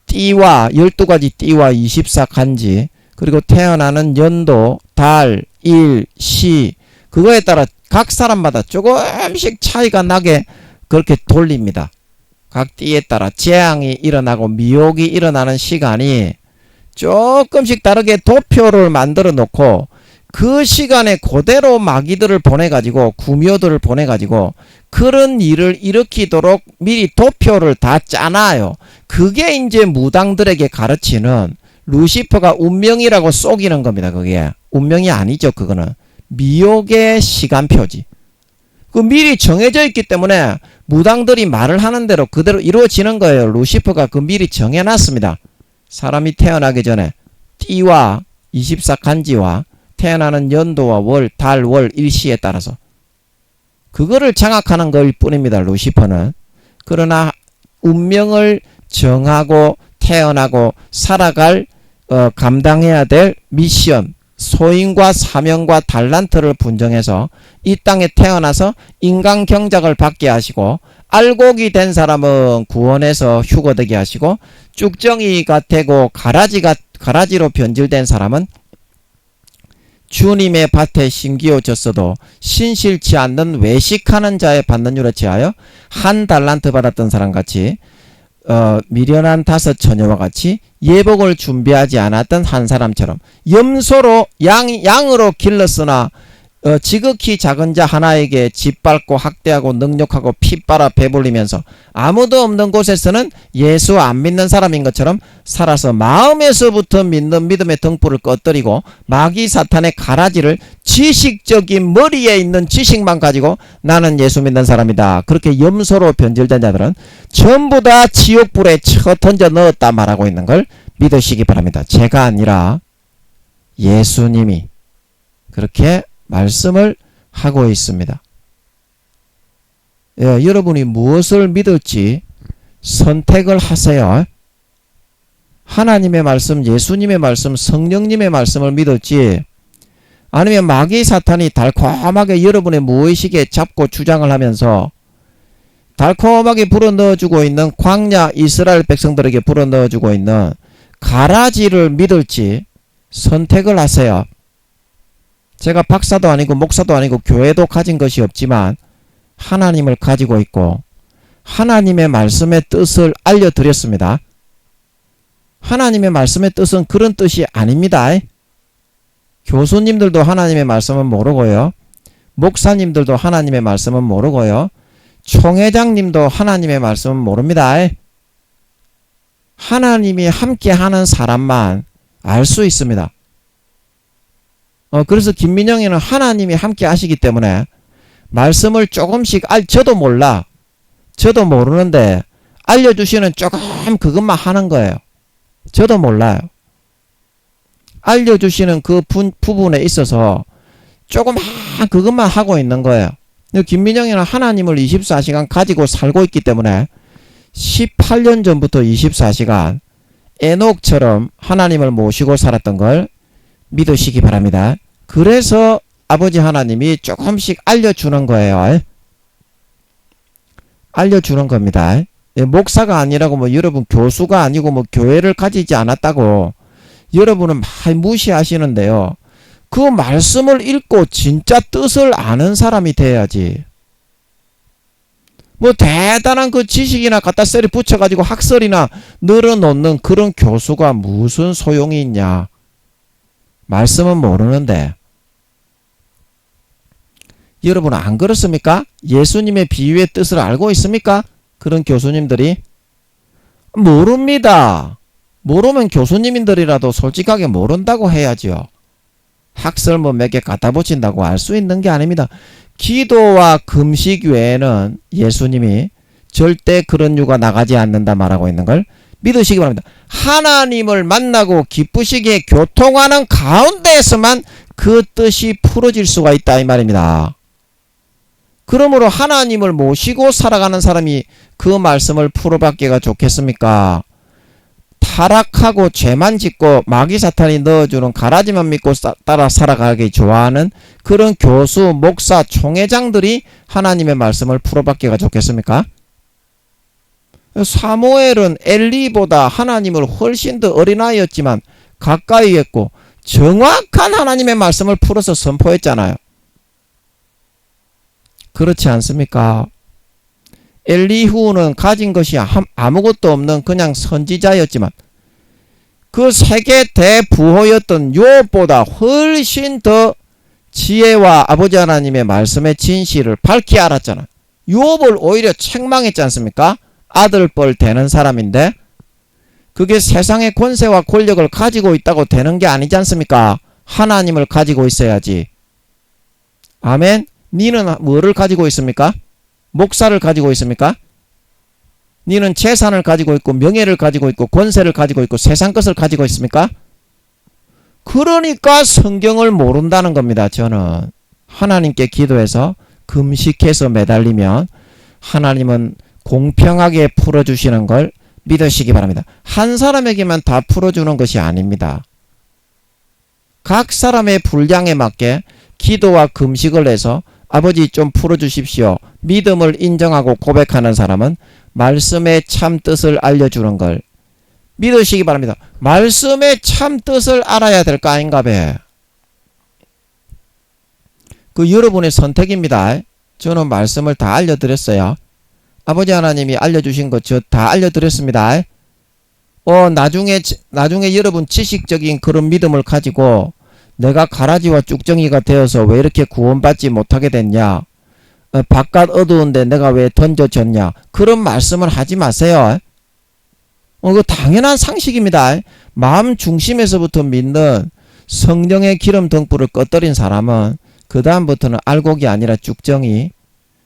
S1: 띠와 12가지 띠와 24간지 그리고 태어나는 연도, 달, 일, 시 그거에 따라 각 사람마다 조금씩 차이가 나게 그렇게 돌립니다. 각 띠에 따라 재앙이 일어나고 미혹이 일어나는 시간이 조금씩 다르게 도표를 만들어 놓고 그 시간에 그대로 마귀들을 보내가지고 구묘들을 보내가지고 그런 일을 일으키도록 미리 도표를 다 짜놔요. 그게 이제 무당들에게 가르치는 루시퍼가 운명이라고 속이는 겁니다. 그게 운명이 아니죠. 그거는 미혹의 시간표지. 그 미리 정해져 있기 때문에 무당들이 말을 하는 대로 그대로 이루어지는 거예요. 루시퍼가 그 미리 정해놨습니다. 사람이 태어나기 전에 띠와 24간지와 태어나는 연도와 월, 달, 월, 일시에 따라서 그거를 장악하는 걸 뿐입니다. 루시퍼는. 그러나 운명을 정하고 태어나고 살아갈 감당해야 될 미션, 소임과 사명과 달란트를 분정해서 이 땅에 태어나서 인간 경작을 받게 하시고 알곡이 된 사람은 구원해서 휴거되게 하시고 쭉정이가 되고 가라지로 변질된 사람은 주님의 밭에 심기어졌어도 신실치 않는 외식하는 자의 받는 율에 취하여 한 달란트 받았던 사람같이 미련한 다섯 처녀와 같이 예복을 준비하지 않았던 한 사람처럼 염소로 양으로 길렀으나 지극히 작은 자 하나에게 짓밟고 학대하고 능욕하고 피 빨아 배불리면서 아무도 없는 곳에서는 예수 안 믿는 사람인 것처럼 살아서 마음에서부터 믿는 믿음의 등불을 꺼뜨리고 마귀 사탄의 가라지를 지식적인 머리에 있는 지식만 가지고 나는 예수 믿는 사람이다, 그렇게 염소로 변질된 자들은 전부 다 지옥불에 쳐 던져 넣었다 말하고 있는 걸 믿으시기 바랍니다. 제가 아니라 예수님이 그렇게 말씀을 하고 있습니다. 예, 여러분이 무엇을 믿을지 선택을 하세요. 하나님의 말씀, 예수님의 말씀, 성령님의 말씀을 믿을지, 아니면 마귀 사탄이 달콤하게 여러분의 무의식에 잡고 주장을 하면서 달콤하게 불어넣어주고 있는 광야 이스라엘 백성들에게 불어넣어주고 있는 가라지를 믿을지 선택을 하세요. 제가 박사도 아니고 목사도 아니고 교회도 가진 것이 없지만 하나님을 가지고 있고 하나님의 말씀의 뜻을 알려드렸습니다. 하나님의 말씀의 뜻은 그런 뜻이 아닙니다. 교수님들도 하나님의 말씀은 모르고요. 목사님들도 하나님의 말씀은 모르고요. 총회장님도 하나님의 말씀은 모릅니다. 하나님이 함께하는 사람만 알 수 있습니다. 그래서 김민영이는 하나님이 함께 하시기 때문에 말씀을 조금씩 저도 몰라. 저도 모르는데 알려주시는 조금 그것만 하는 거예요. 저도 몰라요. 알려주시는 그 부분에 있어서 조금 그것만 하고 있는 거예요. 김민영이는 하나님을 24시간 가지고 살고 있기 때문에 18년 전부터 24시간 에녹처럼 하나님을 모시고 살았던 걸 믿으시기 바랍니다. 그래서 아버지 하나님이 조금씩 알려주는 거예요. 알려주는 겁니다. 목사가 아니라고 뭐 여러분 교수가 아니고 뭐 교회를 가지지 않았다고 여러분은 많이 무시하시는데요. 그 말씀을 읽고 진짜 뜻을 아는 사람이 돼야지. 뭐 대단한 그 지식이나 갖다 셀이 붙여가지고 학설이나 늘어놓는 그런 교수가 무슨 소용이 있냐. 말씀은 모르는데. 여러분 안 그렇습니까? 예수님의 비유의 뜻을 알고 있습니까? 그런 교수님들이 모릅니다. 모르면 교수님들이라도 솔직하게 모른다고 해야지요. 학설 뭐 몇 개 갖다 붙인다고 알 수 있는 게 아닙니다. 기도와 금식 외에는 예수님이 절대 그런 유가 나가지 않는다 말하고 있는 걸 믿으시기 바랍니다. 하나님을 만나고 기쁘시게 교통하는 가운데에서만 그 뜻이 풀어질 수가 있다 이 말입니다. 그러므로 하나님을 모시고 살아가는 사람이 그 말씀을 풀어받기가 좋겠습니까? 타락하고 죄만 짓고 마귀 사탄이 넣어주는 가라지만 믿고 따라 살아가기 좋아하는 그런 교수, 목사, 총회장들이 하나님의 말씀을 풀어받기가 좋겠습니까? 사무엘은 엘리보다 하나님을 훨씬 더 어린아이였지만 가까이 했고 정확한 하나님의 말씀을 풀어서 선포했잖아요. 그렇지 않습니까? 엘리후는 가진 것이 아무것도 없는 그냥 선지자였지만 그 세계 대부호였던 요업보다 훨씬 더 지혜와 아버지 하나님의 말씀의 진실을 밝히 알았잖아요. 요업을 오히려 책망했지 않습니까? 아들뻘 되는 사람인데 그게 세상의 권세와 권력을 가지고 있다고 되는 게 아니지 않습니까? 하나님을 가지고 있어야지. 아멘. 니는 뭐를 가지고 있습니까? 목사를 가지고 있습니까? 니는 재산을 가지고 있고 명예를 가지고 있고 권세를 가지고 있고 세상 것을 가지고 있습니까? 그러니까 성경을 모른다는 겁니다. 저는 하나님께 기도해서 금식해서 매달리면 하나님은 공평하게 풀어주시는 걸 믿으시기 바랍니다. 한 사람에게만 다 풀어주는 것이 아닙니다. 각 사람의 분량에 맞게 기도와 금식을 해서 아버지 좀 풀어주십시오. 믿음을 인정하고 고백하는 사람은 말씀의 참 뜻을 알려주는 걸 믿으시기 바랍니다. 말씀의 참 뜻을 알아야 될 거 아닌가 봐. 그 여러분의 선택입니다. 저는 말씀을 다 알려드렸어요. 아버지 하나님이 알려주신 것 저 다 알려드렸습니다. 나중에 여러분 지식적인 그런 믿음을 가지고 내가 가라지와 쭉정이가 되어서 왜 이렇게 구원받지 못하게 됐냐? 바깥 어두운데 내가 왜 던져졌냐? 그런 말씀을 하지 마세요. 그 당연한 상식입니다. 마음 중심에서부터 믿는 성령의 기름 등불을 꺼뜨린 사람은 그 다음부터는 알곡이 아니라 쭉정이,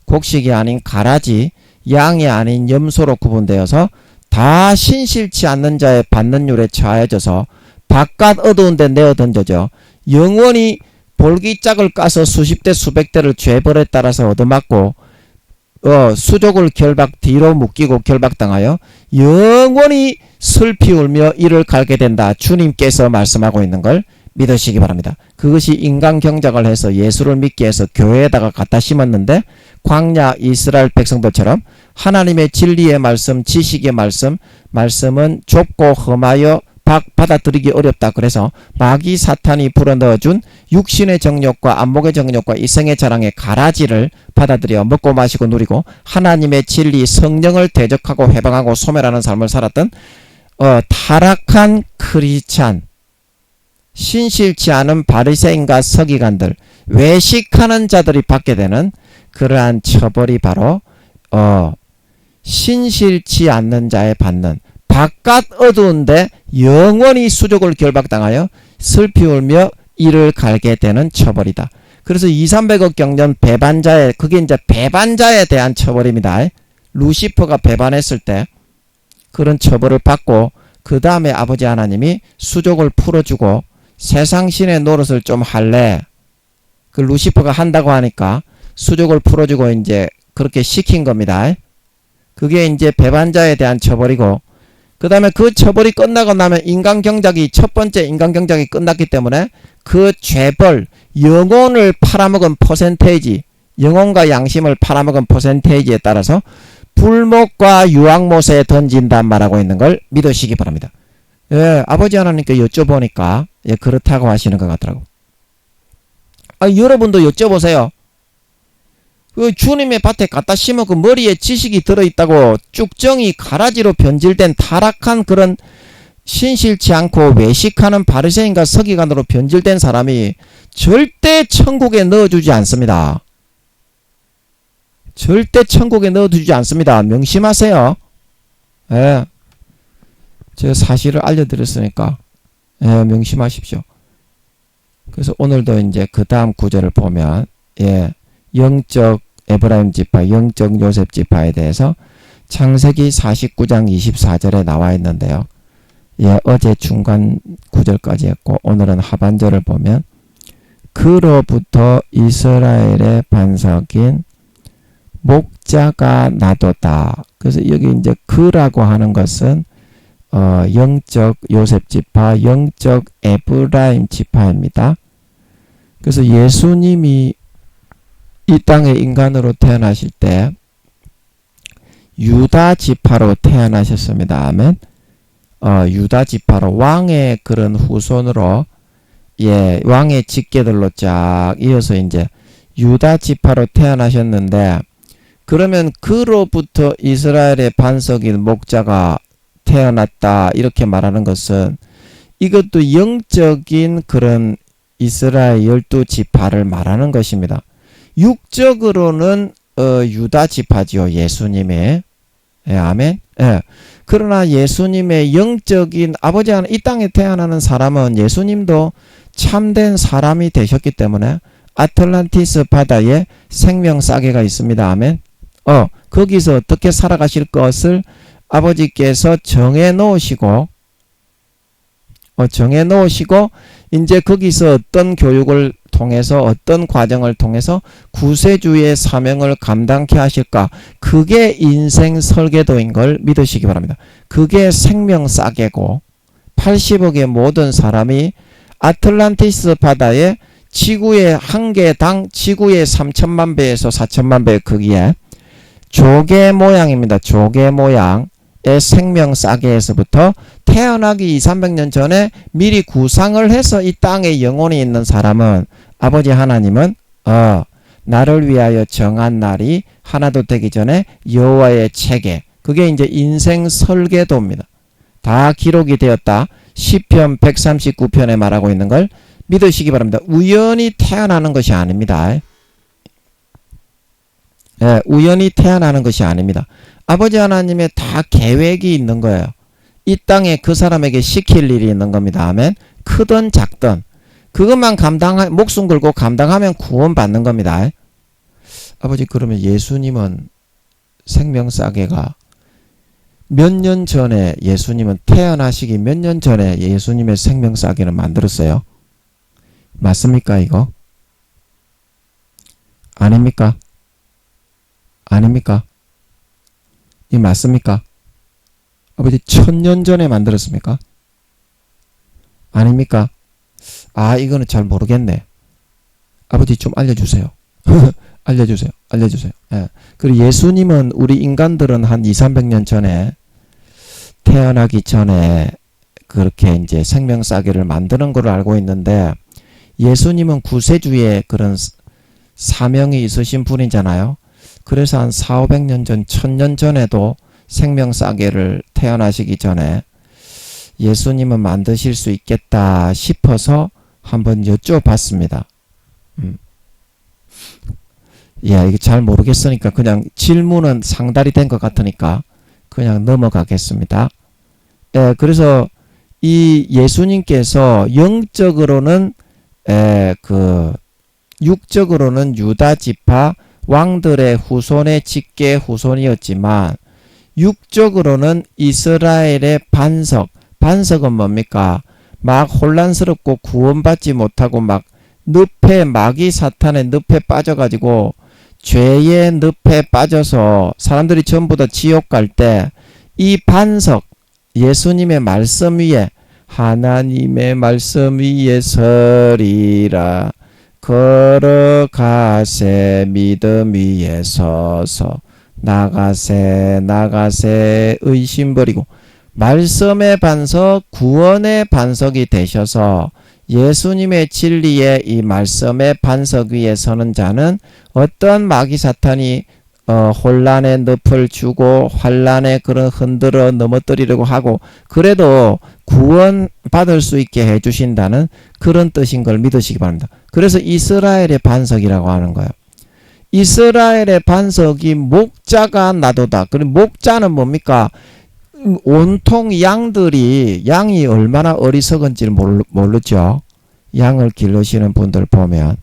S1: 곡식이 아닌 가라지, 양이 아닌 염소로 구분되어서 다 신실치 않는 자의 받는 율에 처하여져서 바깥 어두운데 내어 던져져 영원히 볼기짝을 까서 수십 대 수백 대를 죄벌에 따라서 얻어맞고 수족을 결박 뒤로 묶이고 결박당하여 영원히 슬피 울며 이를 갈게 된다. 주님께서 말씀하고 있는 걸 믿으시기 바랍니다. 그것이 인간 경작을 해서 예수를 믿게 해서 교회에다가 갖다 심었는데 광야 이스라엘 백성들처럼 하나님의 진리의 말씀, 지식의 말씀은 좁고 험하여 받아들이기 어렵다. 그래서 마귀 사탄이 불어넣어준 육신의 정욕과 안목의 정욕과 이성의 자랑의 가라지를 받아들여 먹고 마시고 누리고 하나님의 진리 성령을 대적하고 해방하고 소멸하는 삶을 살았던 타락한 크리스찬, 신실치 않은 바리새인과 서기관들, 외식하는 자들이 받게 되는 그러한 처벌이 바로 신실치 않는 자에 받는 바깥 어두운데 영원히 수족을 결박당하여 슬피 울며 이를 갈게 되는 처벌이다. 그래서 200~300억 경년 배반자의, 그게 이제 배반자에 대한 처벌입니다. 루시퍼가 배반했을 때 그런 처벌을 받고 그 다음에 아버지 하나님이 수족을 풀어주고 세상 신의 노릇을 좀 할래. 그 루시퍼가 한다고 하니까 수족을 풀어주고 이제 그렇게 시킨 겁니다. 그게 이제 배반자에 대한 처벌이고, 그 다음에 그 처벌이 끝나고 나면 첫 번째 인간 경작이 끝났기 때문에 그 죄벌, 영혼을 팔아먹은 퍼센테이지, 영혼과 양심을 팔아먹은 퍼센테이지에 따라서 불목과 유황못에 던진단 말하고 있는 걸 믿으시기 바랍니다. 예, 아버지 하나님께 여쭤보니까 그렇다고 하시는 것 같더라고. 여러분도 여쭤보세요. 그 주님의 밭에 갖다 심어 그 머리에 지식이 들어있다고 쭉정이 가라지로 변질된 타락한 그런 신실치 않고 외식하는 바리새인과 서기관으로 변질된 사람이 절대 천국에 넣어주지 않습니다. 절대 천국에 넣어주지 않습니다. 명심하세요. 예. 제가 사실을 알려드렸으니까 명심하십시오. 그래서 오늘도 이제 그 다음 구절을 보면 영적 에브라임 지파, 영적 요셉 지파에 대해서 창세기 49장 24절에 나와 있는데요. 어제 중간 구절까지 했고 오늘은 하반절을 보면 그로부터 이스라엘의 반석인 목자가 나도다. 그래서 여기 이제 그라고 하는 것은 영적 요셉 지파, 영적 에브라임 지파입니다. 그래서 예수님이 이 땅에 인간으로 태어나실 때 유다 지파로 태어나셨습니다. 아멘. 유다 지파로 왕의 그런 후손으로 왕의 직계들로 쫙 이어서 이제 유다 지파로 태어나셨는데, 그러면 그로부터 이스라엘의 반석인 목자가 태어났다 이렇게 말하는 것은 이것도 영적인 그런 이스라엘 12지파를 말하는 것입니다. 육적으로는 유다 지파지요. 예수님의. 아멘. 그러나 예수님의 영적인 아버지 하나님, 이 땅에 태어나는 사람은 예수님도 참된 사람이 되셨기 때문에 아틀란티스 바다에 생명 싸개가 있습니다. 아멘. 거기서 어떻게 살아가실 것을 아버지께서 정해 놓으시고 이제 거기서 어떤 교육을 통해서 어떤 과정을 통해서 구세주의 사명을 감당케 하실까, 그게 인생 설계도인 걸 믿으시기 바랍니다. 그게 생명 싸개고 80억의 모든 사람이 아틀란티스 바다에 지구의 한 개당 지구의 3천만 배에서 4천만 배의 크기에 조개 모양입니다. 조개 모양의 생명 싸개에서부터 태어나기 200~300년 전에 미리 구상을 해서 이 땅에 영혼이 있는 사람은 아버지 하나님은 나를 위하여 정한 날이 하나도 되기 전에 여호와의 책에, 그게 이제 인생 설계도입니다. 다 기록이 되었다. 시편 139편에 말하고 있는 걸 믿으시기 바랍니다. 우연히 태어나는 것이 아닙니다. 예, 우연히 태어나는 것이 아닙니다. 아버지 하나님의 다 계획이 있는 거예요. 이 땅에 그 사람에게 시킬 일이 있는 겁니다. 아멘. 크든 작든 그것만 목숨 걸고 감당하면 구원받는 겁니다. 아버지, 그러면 예수님은 생명싸개가 몇 년 전에, 예수님은 태어나시기 몇 년 전에 예수님의 생명싸개를 만들었어요? 맞습니까 이거? 아닙니까? 아닙니까? 이 맞습니까? 아버지, 1000년 전에 만들었습니까? 아닙니까? 아, 이거는 잘 모르겠네. 아버지 좀 알려주세요. 알려주세요. 예. 그리고 예수님은, 우리 인간들은 한 200~300년 전에, 태어나기 전에 그렇게 이제 생명싸개를 만드는 걸 알고 있는데, 예수님은 구세주의 그런 사명이 있으신 분이잖아요. 그래서 한 400~500년 전, 1000년 전에도 생명싸개를 태어나시기 전에 예수님은 만드실 수 있겠다 싶어서 한번 여쭤봤습니다. 예, 이게 잘 모르겠으니까 그냥 질문은 상달이 된 것 같으니까 그냥 넘어가겠습니다. 예, 그래서 이 예수님께서 영적으로는 육적으로는 유다 지파 왕들의 후손의 직계 후손이었지만 육적으로는 이스라엘의 반석은 뭡니까? 막 혼란스럽고 구원받지 못하고 막 마귀 사탄의 늪에 빠져가지고 죄의 늪에 빠져서 사람들이 전부 다 지옥 갈 때 이 반석, 예수님의 말씀 위에, 하나님의 말씀 위에 서리라 걸어가세 믿음 위에 서서 나가세 의심 버리고, 말씀의 반석, 구원의 반석이 되셔서 예수님의 진리의 이 말씀의 반석 위에 서는 자는 어떤 마귀 사탄이 혼란의 늪을 주고 환란에 그런 흔들어 넘어뜨리려고 하고 그래도 구원받을 수 있게 해주신다는 그런 뜻인 걸 믿으시기 바랍니다. 그래서 이스라엘의 반석이라고 하는 거예요. 이스라엘의 반석이 목자가 나도다. 그리고 목자는 뭡니까? 온통 양이 얼마나 어리석은지를 모르죠. 양을 기르시는 분들 보면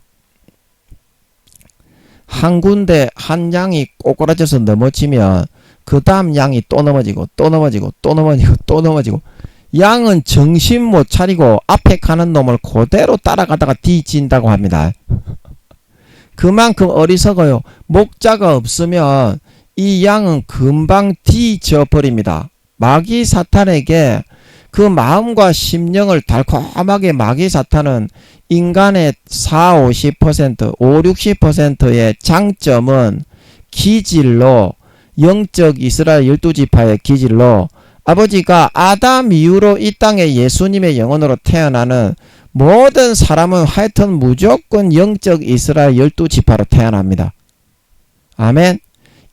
S1: 한 군데 한 양이 꼬꾸라져서 넘어지면 그 다음 양이 또 넘어지고 양은 정신 못 차리고 앞에 가는 놈을 그대로 따라가다가 뒤진다고 합니다. 그만큼 어리석어요. 목자가 없으면 이 양은 금방 뒤져 버립니다. 마귀 사탄에게 그 마음과 심령을 달콤하게, 마귀 사탄은 인간의 40~50%, 50~60%의 장점은 기질로, 영적 이스라엘 12지파의 기질로, 아버지가 아담 이후로 이 땅에 예수님의 영혼으로 태어나는 모든 사람은 하여튼 무조건 영적 이스라엘 12지파로 태어납니다. 아멘.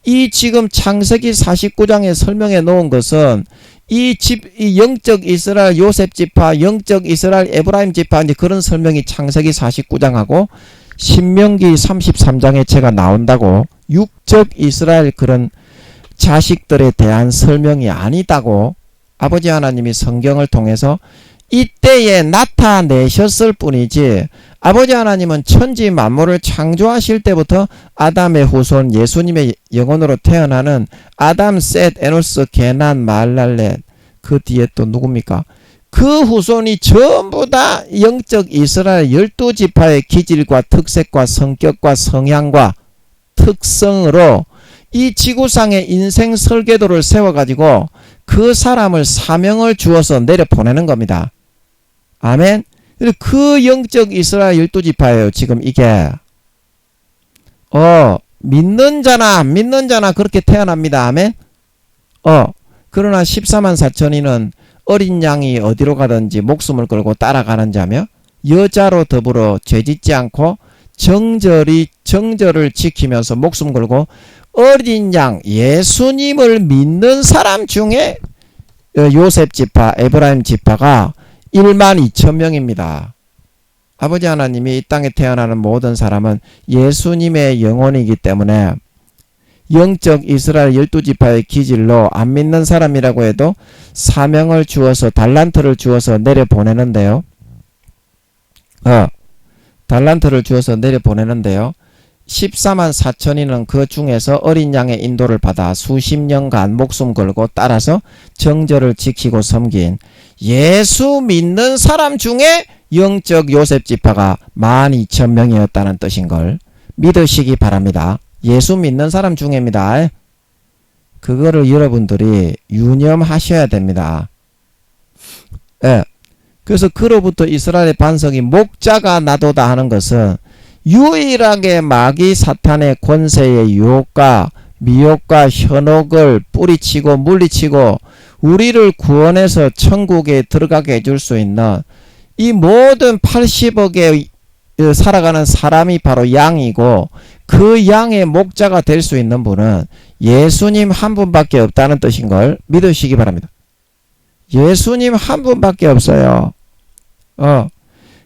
S1: 이 지금 창세기 49장에 설명해 놓은 것은 이 영적 이스라엘 요셉 지파, 영적 이스라엘 에브라임 지파, 이제 그런 설명이 창세기 49장하고 신명기 33장에 제가 나온다고, 육적 이스라엘 그런 자식들에 대한 설명이 아니다고 아버지 하나님이 성경을 통해서 이때에 나타내셨을 뿐이지, 아버지 하나님은 천지 만물을 창조하실 때부터 아담의 후손 예수님의 영혼으로 태어나는 아담, 셋, 에노스, 게난, 말랄렛, 그 뒤에 또 누굽니까? 그 후손이 전부 다 영적 이스라엘 12지파의 기질과 특색과 성격과 성향과 특성으로 이 지구상의 인생 설계도를 세워가지고 그 사람을 사명을 주어서 내려보내는 겁니다. 아멘. 그 영적 이스라엘 12지파예요. 지금 이게 믿는 자나 안 믿는 자나 그렇게 태어납니다. 아멘. 그러나 144,000인은 어린 양이 어디로 가든지 목숨을 걸고 따라가는 자며 여자로 더불어 죄짓지 않고 정절을 지키면서 목숨 걸고 어린 양 예수님을 믿는 사람 중에 요셉 지파, 에브라임 지파가 12,000명입니다. 아버지 하나님이 이 땅에 태어나는 모든 사람은 예수님의 영혼이기 때문에 영적 이스라엘 12지파의 기질로 안 믿는 사람이라고 해도 사명을 주어서 달란트를 주어서 내려보내는데요. 달란트를 주어서 내려보내는데요. 14만 4천인은 그 중에서 어린 양의 인도를 받아 수십 년간 목숨 걸고 따라서 정절을 지키고 섬긴 예수 믿는 사람 중에 영적 요셉 지파가 12,000명이었다는 뜻인 걸 믿으시기 바랍니다. 예수 믿는 사람 중에입니다. 그거를 여러분들이 유념하셔야 됩니다. 예. 그래서 그로부터 이스라엘의 반석이 목자가 나도다 하는 것은 유일하게 마귀 사탄의 권세의 유혹과 미혹과 현혹을 뿌리치고 물리치고 우리를 구원해서 천국에 들어가게 해줄 수 있는 이 모든 80억의 살아가는 사람이 바로 양이고 그 양의 목자가 될 수 있는 분은 예수님 한 분밖에 없다는 뜻인 걸 믿으시기 바랍니다. 예수님 한 분밖에 없어요.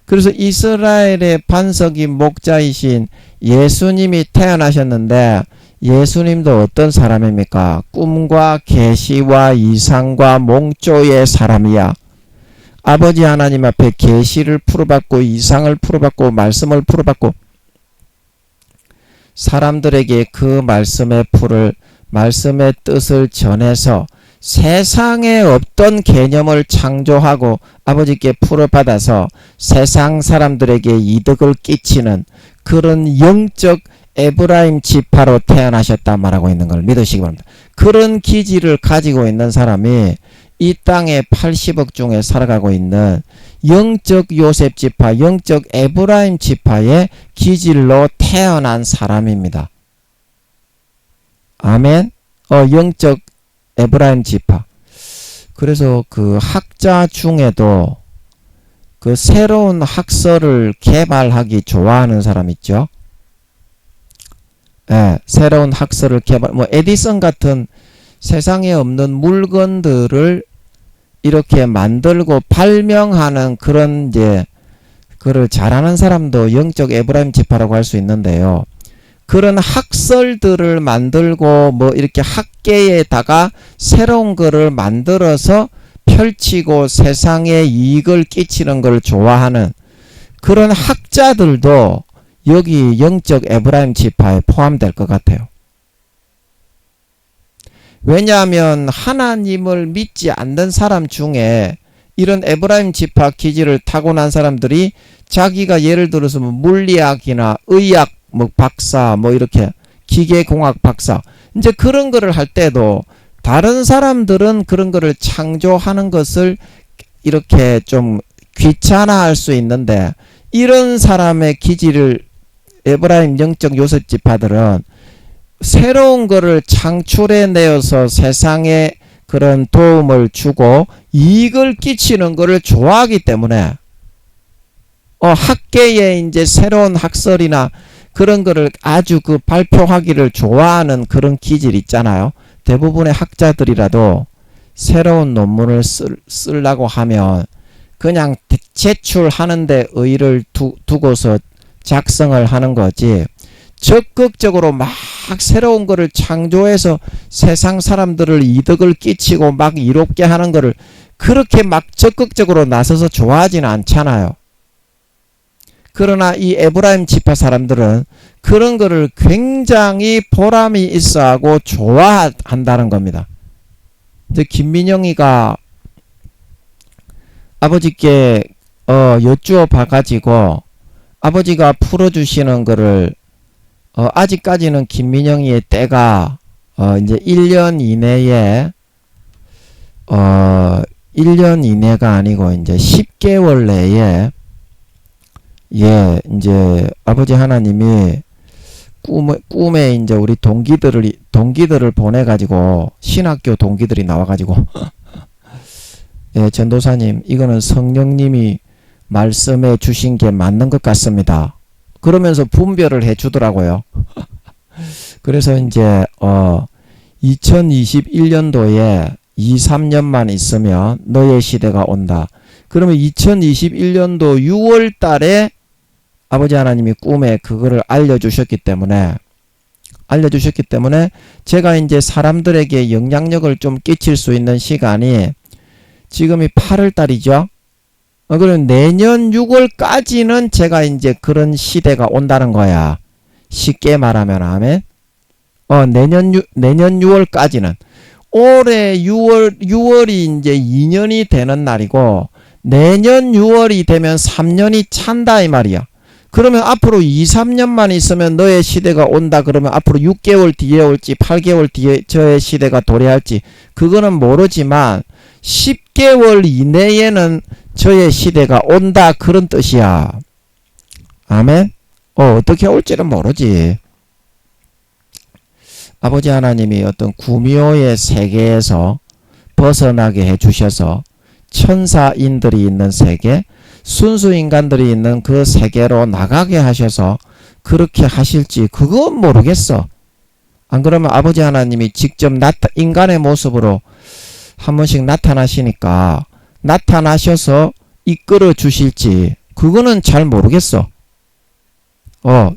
S1: 그래서 이스라엘의 반석이 목자이신 예수님이 태어나셨는데 예수님도 어떤 사람입니까? 꿈과 계시와 이상과 몽조의 사람이야. 아버지 하나님 앞에 계시를 풀어받고 이상을 풀어받고 말씀을 풀어받고 사람들에게 그 말씀의 뜻을 전해서 세상에 없던 개념을 창조하고 아버지께 풀어받아서 세상 사람들에게 이득을 끼치는 그런 영적 에브라임 지파로 태어나셨다 말하고 있는 걸 믿으시기 바랍니다. 그런 기질을 가지고 있는 사람이 이 땅에 80억 중에 살아가고 있는 영적 요셉 지파, 영적 에브라임 지파의 기질로 태어난 사람입니다. 아멘. 영적 에브라임 지파. 그래서 그 학자 중에도 그 새로운 학설을 개발하기 좋아하는 사람 있죠. 예, 새로운 학설을 에디슨 같은 세상에 없는 물건들을 이렇게 만들고 발명하는 그런 그걸 잘하는 사람도 영적 에브라임 지파라고 할 수 있는데요. 그런 학설들을 만들고 이렇게 학계에다가 새로운 거를 만들어서 펼치고 세상에 이익을 끼치는 걸 좋아하는 그런 학자들도 여기 영적 에브라임 지파에 포함될 것 같아요. 왜냐하면 하나님을 믿지 않는 사람 중에 이런 에브라임 지파 기질을 타고난 사람들이 자기가 예를 들어서 물리학이나 의학 박사 이렇게 기계공학 박사 이제 그런 거를 할 때도 다른 사람들은 그런 거를 창조하는 것을 이렇게 좀 귀찮아할 수 있는데 이런 사람의 기질을 에브라임 영적 요셉 지파들은 새로운 거를 창출해내어서 세상에 그런 도움을 주고 이익을 끼치는 거를 좋아하기 때문에 학계에 이제 새로운 학설이나 그런 거를 아주 발표하기를 좋아하는 그런 기질 있잖아요. 대부분의 학자들이라도 새로운 논문을 쓰려고 하면 그냥 제출하는데 의의를 두고서 작성을 하는 거지 적극적으로 막 새로운 거를 창조해서 세상 사람들을 이득을 끼치고 막 이롭게 하는 거를 그렇게 막 적극적으로 나서서 좋아하지는 않잖아요. 그러나 이 에브라임 지파 사람들은 그런 거를 굉장히 보람이 있어하고 좋아한다는 겁니다. 근데 김민영이가 아버지께 여쭈어 봐가지고 아버지가 풀어주시는 거를 아직까지는 김민영이의 때가 이제 1년 이내에 1년 이내가 아니고 이제 10개월 내에 이제 아버지 하나님이 꿈에 이제 우리 동기들을 보내가지고 신학교 동기들이 나와가지고 전도사님 이거는 성령님이 말씀해 주신 게 맞는 것 같습니다. 그러면서 분별을 해 주더라고요. 그래서 이제 2021년도에 2, 3년만 있으면 너의 시대가 온다. 그러면 2021년도 6월 달에 아버지 하나님이 꿈에 그거를 알려주셨기 때문에 제가 이제 사람들에게 영향력을 좀 끼칠 수 있는 시간이 지금이 8월 달이죠. 그럼 내년 6월까지는 제가 이제 그런 시대가 온다는 거야. 쉽게 말하면 아멘. 내년 6월까지는 올해 6월이 이제 2년이 되는 날이고 내년 6월이 되면 3년이 찬다 이 말이야. 그러면 앞으로 2, 3년만 있으면 너의 시대가 온다 그러면 앞으로 6개월 뒤에 올지 8개월 뒤에 저의 시대가 도래할지 그거는 모르지만 10개월 이내에는 저의 시대가 온다 그런 뜻이야. 아멘. 어떻게 올지는 모르지. 아버지 하나님이 어떤 구미호의 세계에서 벗어나게 해주셔서 천사인들이 있는 세계, 순수 인간들이 있는 그 세계로 나가게 하셔서 그렇게 하실지 그건 모르겠어. 안 그러면 아버지 하나님이 직접 인간의 모습으로 한 번씩 나타나시니까 나타나셔서 이끌어 주실지 그거는 잘 모르겠어.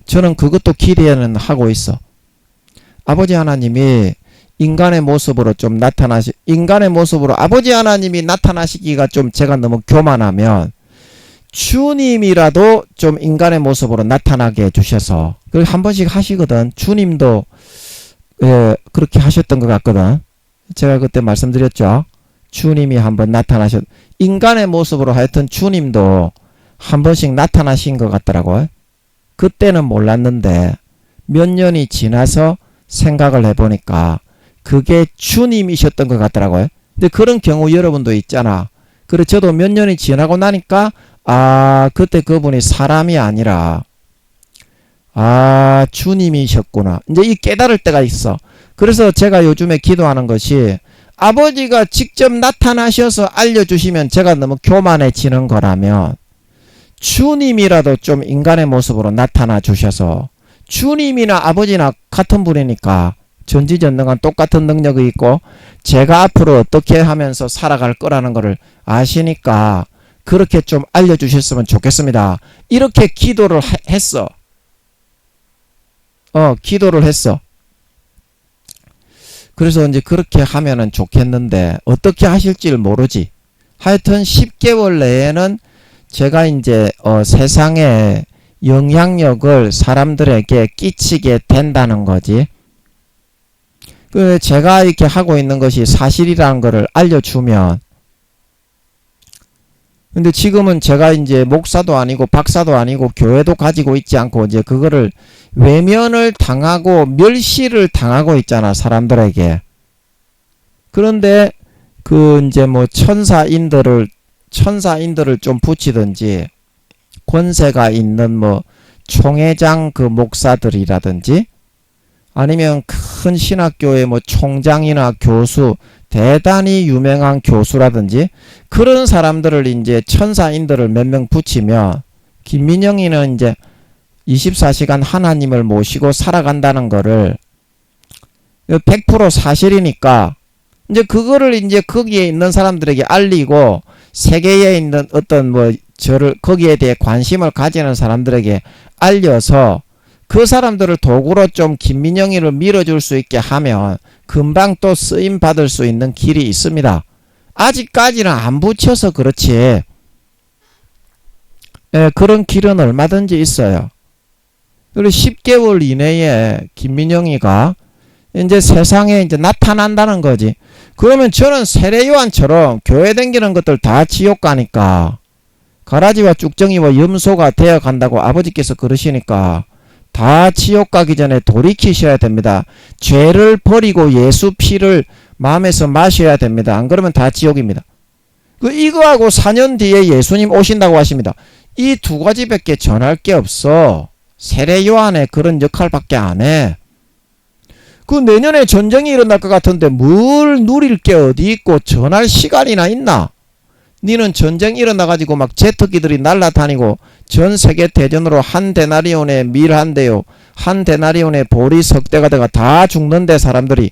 S1: 저는 그것도 기대는 하고 있어. 아버지 하나님이 인간의 모습으로 좀 인간의 모습으로 아버지 하나님이 나타나시기가 좀 제가 너무 교만하면 주님이라도 좀 인간의 모습으로 나타나게 해주셔서 그걸 한 번씩 하시거든. 주님도 그렇게 하셨던 것 같거든. 제가 그때 말씀드렸죠. 주님이 한번 인간의 모습으로 하여튼 주님도 한 번씩 나타나신 것 같더라고요. 그때는 몰랐는데 몇 년이 지나서 생각을 해보니까 그게 주님이셨던 것 같더라고요. 근데 그런 경우 여러분도 있잖아. 그래 저도 몇 년이 지나고 나니까 그때 그분이 사람이 아니라 주님이셨구나. 이제 이 깨달을 때가 있어. 그래서 제가 요즘에 기도하는 것이 아버지가 직접 나타나셔서 알려주시면 제가 너무 교만해지는 거라면 주님이라도 좀 인간의 모습으로 나타나 주셔서 주님이나 아버지나 같은 분이니까 전지전능한 똑같은 능력이 있고 제가 앞으로 어떻게 하면서 살아갈 거라는 것을 아시니까 그렇게 좀 알려주셨으면 좋겠습니다. 이렇게 기도를 했어. 기도를 했어. 그래서 이제 그렇게 하면은 좋겠는데 어떻게 하실지를 모르지. 하여튼 10개월 내에는 제가 이제 세상에 영향력을 사람들에게 끼치게 된다는 거지. 제가 이렇게 하고 있는 것이 사실이라는 것을 알려주면 근데 지금은 제가 이제 목사도 아니고 박사도 아니고 교회도 가지고 있지 않고 이제 그거를 외면을 당하고 멸시를 당하고 있잖아, 사람들에게. 그런데 이제 천사인들을 좀 붙이든지 권세가 있는 총회장 목사들이라든지 아니면 큰 신학교의 총장이나 교수, 대단히 유명한 교수라든지 그런 사람들을 이제 천사인들을 몇 명 붙이면 김민영이는 이제 24시간 하나님을 모시고 살아간다는 거를 100% 사실이니까 이제 그거를 이제 거기에 있는 사람들에게 알리고 세계에 있는 어떤 거기에 대해 관심을 가지는 사람들에게 알려서 그 사람들을 도구로 좀 김민영이를 밀어줄 수 있게 하면 금방 또 쓰임 받을 수 있는 길이 있습니다. 아직까지는 안 붙여서 그렇지. 그런 길은 얼마든지 있어요. 그리고 10개월 이내에 김민영이가 이제 세상에 이제 나타난다는 거지. 그러면 저는 세례요한처럼 교회 다니는 것들 다 지옥 가니까 가라지와 쭉정이와 염소가 되어 간다고 아버지께서 그러시니까 다 지옥 가기 전에 돌이키셔야 됩니다. 죄를 버리고 예수 피를 마음에서 마셔야 됩니다. 안 그러면 다 지옥입니다. 이거하고 4년 뒤에 예수님 오신다고 하십니다. 이 두 가지밖에 전할 게 없어. 세례 요한의 그런 역할밖에 안 해. 내년에 전쟁이 일어날 것 같은데 뭘 누릴 게 어디 있고 전할 시간이나 있나? 니는 전쟁 일어나가지고 막 제트기들이 날아다니고 전 세계 대전으로 한 데나리온에 밀 한 대요, 한 데나리온에 보리 석 대가 돼가 다 죽는데 사람들이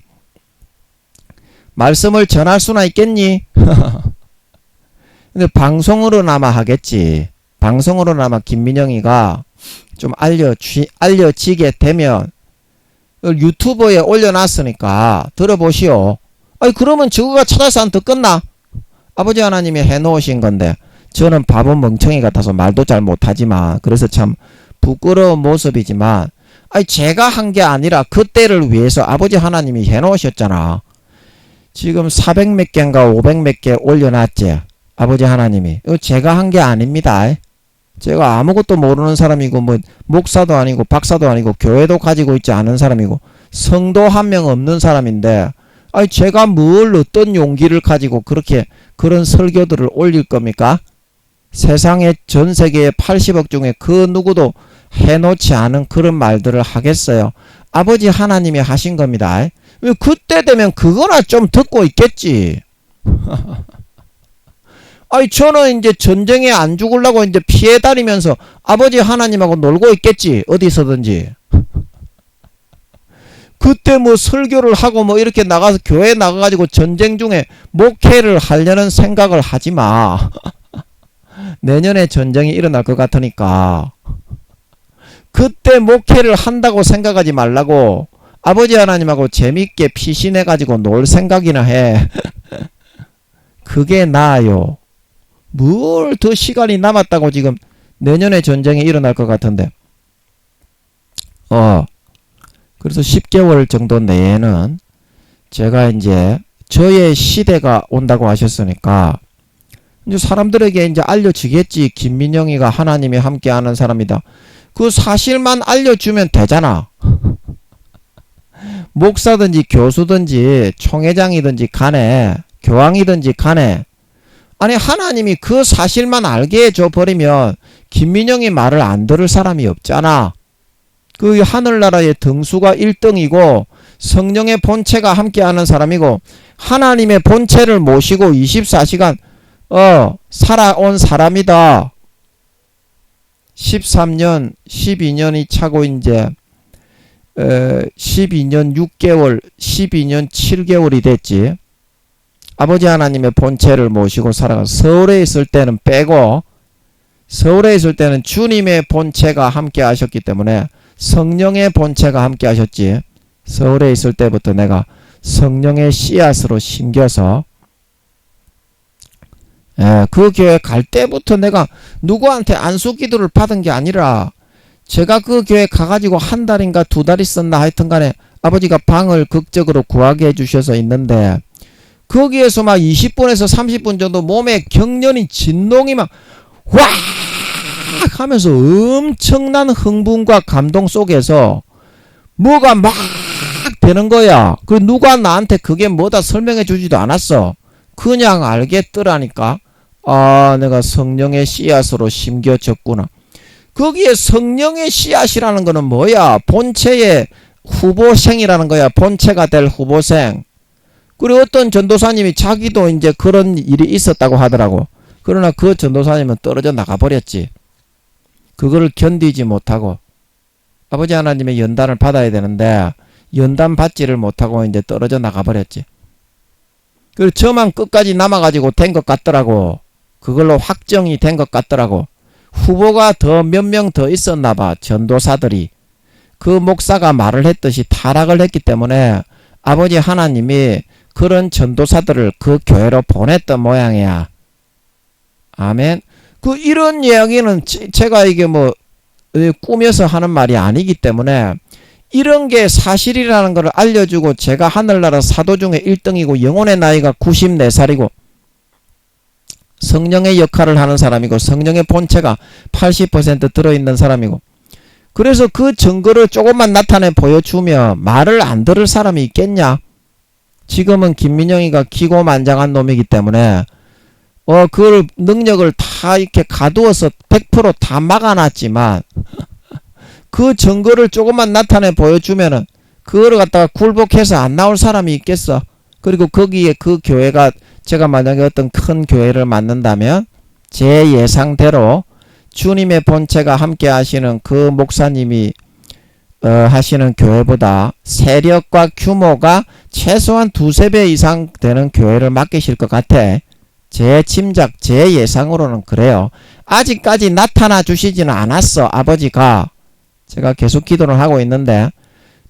S1: 말씀을 전할 수나 있겠니? 근데 방송으로나마 하겠지. 방송으로나마 김민영이가 좀 알려지게 되면 유튜브에 올려놨으니까 들어보시오. 아니 그러면 저거가 찾아서 안 듣겠나? 아버지 하나님이 해놓으신 건데 저는 바보 멍청이 같아서 말도 잘 못하지만 그래서 참 부끄러운 모습이지만 아니 제가 한 게 아니라 그때를 위해서 아버지 하나님이 해놓으셨잖아. 지금 400 몇 개인가 500 몇 개 올려놨지 아버지 하나님이. 이거 제가 한 게 아닙니다. 제가 아무것도 모르는 사람이고 뭐 목사도 아니고 박사도 아니고 교회도 가지고 있지 않은 사람이고 성도 한 명 없는 사람인데 아니 제가 뭘 어떤 용기를 가지고 그렇게 그런 설교들을 올릴 겁니까? 세상에 전 세계의 80억 중에 그 누구도 해놓지 않은 그런 말들을 하겠어요. 아버지 하나님이 하신 겁니다. 왜 그때 되면 그거나 좀 듣고 있겠지. 아니 저는 이제 전쟁에 안 죽으려고 이제 피해 다니면서 아버지 하나님하고 놀고 있겠지. 어디서든지. 그때 뭐 설교를 하고 뭐 이렇게 나가서 교회 나가가지고 전쟁 중에 목회를 하려는 생각을 하지 마. 내년에 전쟁이 일어날 것 같으니까. 그때 목회를 한다고 생각하지 말라고. 아버지 하나님하고 재밌게 피신해가지고 놀 생각이나 해. 그게 나아요. 뭘 더 시간이 남았다고 지금 내년에 전쟁이 일어날 것 같은데. 그래서 10개월 정도 내에는 제가 이제 저의 시대가 온다고 하셨으니까 이제 사람들에게 이제 알려지겠지. 김민영이가 하나님이 함께하는 사람이다. 그 사실만 알려주면 되잖아. 목사든지 교수든지 총회장이든지 간에 교황이든지 간에 아니 하나님이 그 사실만 알게 해줘 버리면 김민영이 말을 안 들을 사람이 없잖아. 그 하늘나라의 등수가 1등이고 성령의 본체가 함께하는 사람이고 하나님의 본체를 모시고 24시간 살아온 사람이다. 13년 12년이 차고 이제 12년 6개월 12년 7개월이 됐지. 아버지 하나님의 본체를 모시고 살아가. 서울에 있을 때는 빼고 서울에 있을 때는 주님의 본체가 함께 하셨기 때문에 성령의 본체가 함께 하셨지. 서울에 있을 때부터 내가 성령의 씨앗으로 심겨서 그 교회 갈 때부터 내가 누구한테 안수기도를 받은 게 아니라 제가 그 교회 가가지고 한 달인가 두 달 있었나 하여튼 간에 아버지가 방을 극적으로 구하게 해주셔서 있는데 거기에서 막 20분에서 30분 정도 몸에 경련이 진동이 막 와 하면서 엄청난 흥분과 감동 속에서 뭐가 막 되는 거야. 그 누가 나한테 그게 뭐다 설명해 주지도 않았어. 그냥 알겠더라니까. 아 내가 성령의 씨앗으로 심겨졌구나. 거기에 성령의 씨앗이라는 거는 뭐야? 본체의 후보생이라는 거야. 본체가 될 후보생. 그리고 어떤 전도사님이 자기도 이제 그런 일이 있었다고 하더라고. 그러나 그 전도사님은 떨어져 나가버렸지. 그거를 견디지 못하고 아버지 하나님의 연단을 받아야 되는데 연단 받지를 못하고 이제 떨어져 나가버렸지. 그리고 저만 끝까지 남아가지고 된 것 같더라고. 그걸로 확정이 된 것 같더라고. 후보가 더 몇 명 더 있었나봐. 전도사들이. 그 목사가 말을 했듯이 타락을 했기 때문에 아버지 하나님이 그런 전도사들을 그 교회로 보냈던 모양이야. 아멘. 그 이런 이야기는 제가 이게 뭐 꾸며서 하는 말이 아니기 때문에 이런 게 사실이라는 걸 알려주고 제가 하늘나라 사도 중에 1등이고 영혼의 나이가 94살이고 성령의 역할을 하는 사람이고 성령의 본체가 80% 들어있는 사람이고 그래서 그 증거를 조금만 나타내 보여주면 말을 안 들을 사람이 있겠냐? 지금은 김민영이가 기고만장한 놈이기 때문에 그 능력을 다 이렇게 가두어서 100% 다 막아놨지만 그 증거를 조금만 나타내 보여주면은 그거를 갖다가 굴복해서 안 나올 사람이 있겠어. 그리고 거기에 그 교회가 제가 만약에 어떤 큰 교회를 만든다면 제 예상대로 주님의 본체가 함께 하시는 그 목사님이 하시는 교회보다 세력과 규모가 최소한 2~3배 이상 되는 교회를 맡기실 것 같아. 제 짐작, 제 예상으로는 그래요. 아직까지 나타나 주시지는 않았어. 아버지가. 제가 계속 기도를 하고 있는데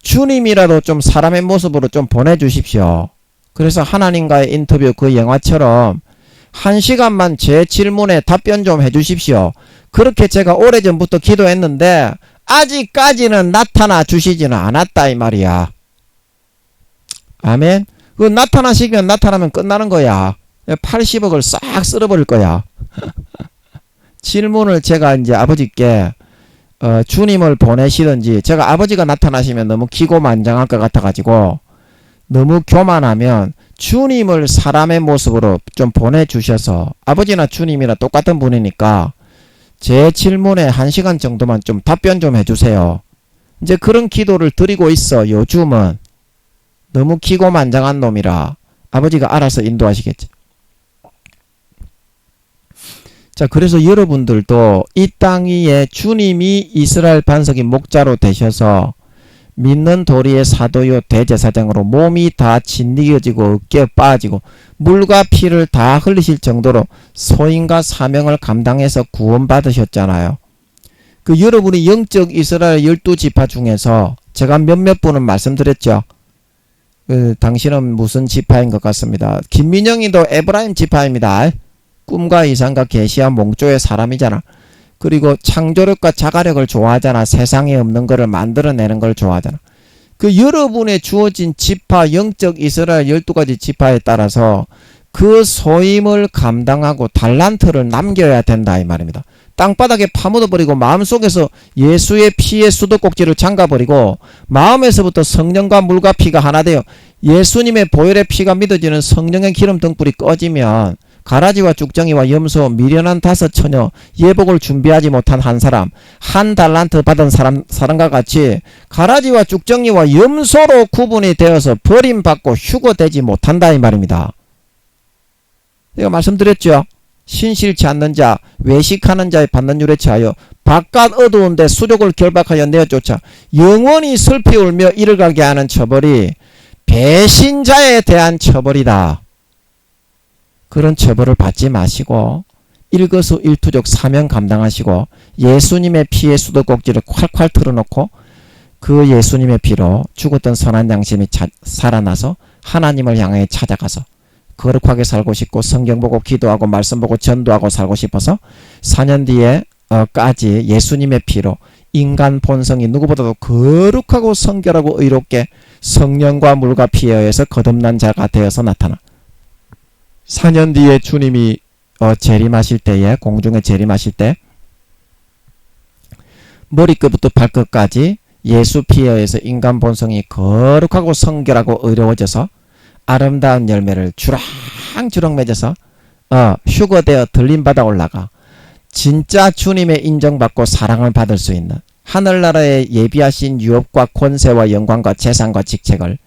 S1: 주님이라도 좀 사람의 모습으로 좀 보내주십시오. 그래서 하나님과의 인터뷰 그 영화처럼 1시간만 제 질문에 답변 좀 해주십시오. 그렇게 제가 오래전부터 기도했는데 아직까지는 나타나 주시지는 않았다 이 말이야. 아멘. 그 나타나시면 나타나면 끝나는 거야. 80억을 싹 쓸어버릴 거야. 질문을 제가 이제 아버지께 주님을 보내시든지, 제가 아버지가 나타나시면 너무 기고만장할 것 같아가지고 너무 교만하면 주님을 사람의 모습으로 좀 보내주셔서, 아버지나 주님이나 똑같은 분이니까 제 질문에 1시간 정도만 좀 답변 좀 해주세요. 이제 그런 기도를 드리고 있어. 요즘은 너무 기고만장한 놈이라 아버지가 알아서 인도하시겠지. 자, 그래서 여러분들도 이 땅 위에 주님이 이스라엘 반석이 목자로 되셔서 믿는 도리의 사도요 대제사장으로 몸이 다 짓이겨지고 어깨 빠지고 물과 피를 다 흘리실 정도로 소임과 사명을 감당해서 구원받으셨잖아요. 그 여러분이 영적 이스라엘 12지파 중에서 제가 몇몇 분은 말씀드렸죠. 당신은 무슨 지파인 것 같습니다. 김민영이도 에브라임 지파입니다. 꿈과 이상과 계시와 몽조의 사람이잖아. 그리고 창조력과 자가력을 좋아하잖아. 세상에 없는 것을 만들어내는 걸 좋아하잖아. 그 여러분의 주어진 지파, 영적 이스라엘 12가지 지파에 따라서 그 소임을 감당하고 달란트를 남겨야 된다 이 말입니다. 땅바닥에 파묻어버리고 마음속에서 예수의 피의 수도꼭지를 잠가버리고 마음에서부터 성령과 물과 피가 하나 되어 예수님의 보혈의 피가 믿어지는 성령의 기름 등불이 꺼지면 가라지와 쭉정이와 염소, 미련한 5 처녀, 예복을 준비하지 못한 한 사람, 한 달란트 받은 사람과 같이 가라지와 쭉정이와 염소로 구분이 되어서 버림받고 휴거되지 못한다 이 말입니다. 제가 말씀드렸죠. 신실치 않는 자, 외식하는 자의 받는 유래 처하여 바깥 어두운데 수족을 결박하여 내어쫓아 영원히 슬피 울며 이를 가게 하는 처벌이 배신자에 대한 처벌이다. 그런 처벌을 받지 마시고 일거수일투족 사명 감당하시고 예수님의 피의 수도꼭지를 콸콸 틀어놓고 그 예수님의 피로 죽었던 선한 양심이 살아나서 하나님을 향해 찾아가서 거룩하게 살고 싶고 성경 보고 기도하고 말씀 보고 전도하고 살고 싶어서 4년 뒤에 까지 예수님의 피로 인간 본성이 누구보다도 거룩하고 성결하고 의롭게 성령과 물과 피에 의해서 거듭난 자가 되어서 나타나 4년 뒤에 주님이 재림하실 때에 공중에 재림하실 때 머리끝부터 발끝까지 예수 피에 의해서 인간 본성이 거룩하고 성결하고 의로워져서 아름다운 열매를 주렁주렁 맺어서 휴거되어 들림받아 올라가 진짜 주님의 인정받고 사랑을 받을 수 있는 하늘나라에 예비하신 유업과 권세와 영광과 재산과 직책을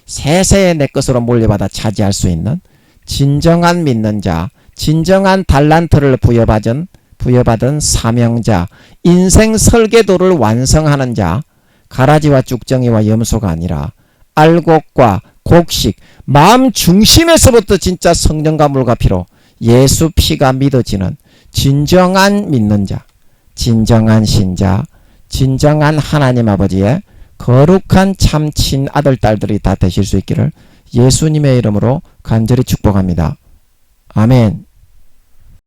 S1: 세세에 내 것으로 물려받아 차지할 수 있는 진정한 믿는 자, 진정한 달란트를 부여받은 사명자, 인생 설계도를 완성하는 자, 가라지와 쭉정이와 염소가 아니라 알곡과 곡식, 마음 중심에서부터 진짜 성령과 물과 피로 예수 피가 믿어지는 진정한 믿는 자, 진정한 신자, 진정한 하나님 아버지의 거룩한 참 친아들 딸들이 다 되실 수 있기를 예수님의 이름으로 간절히 축복합니다. 아멘.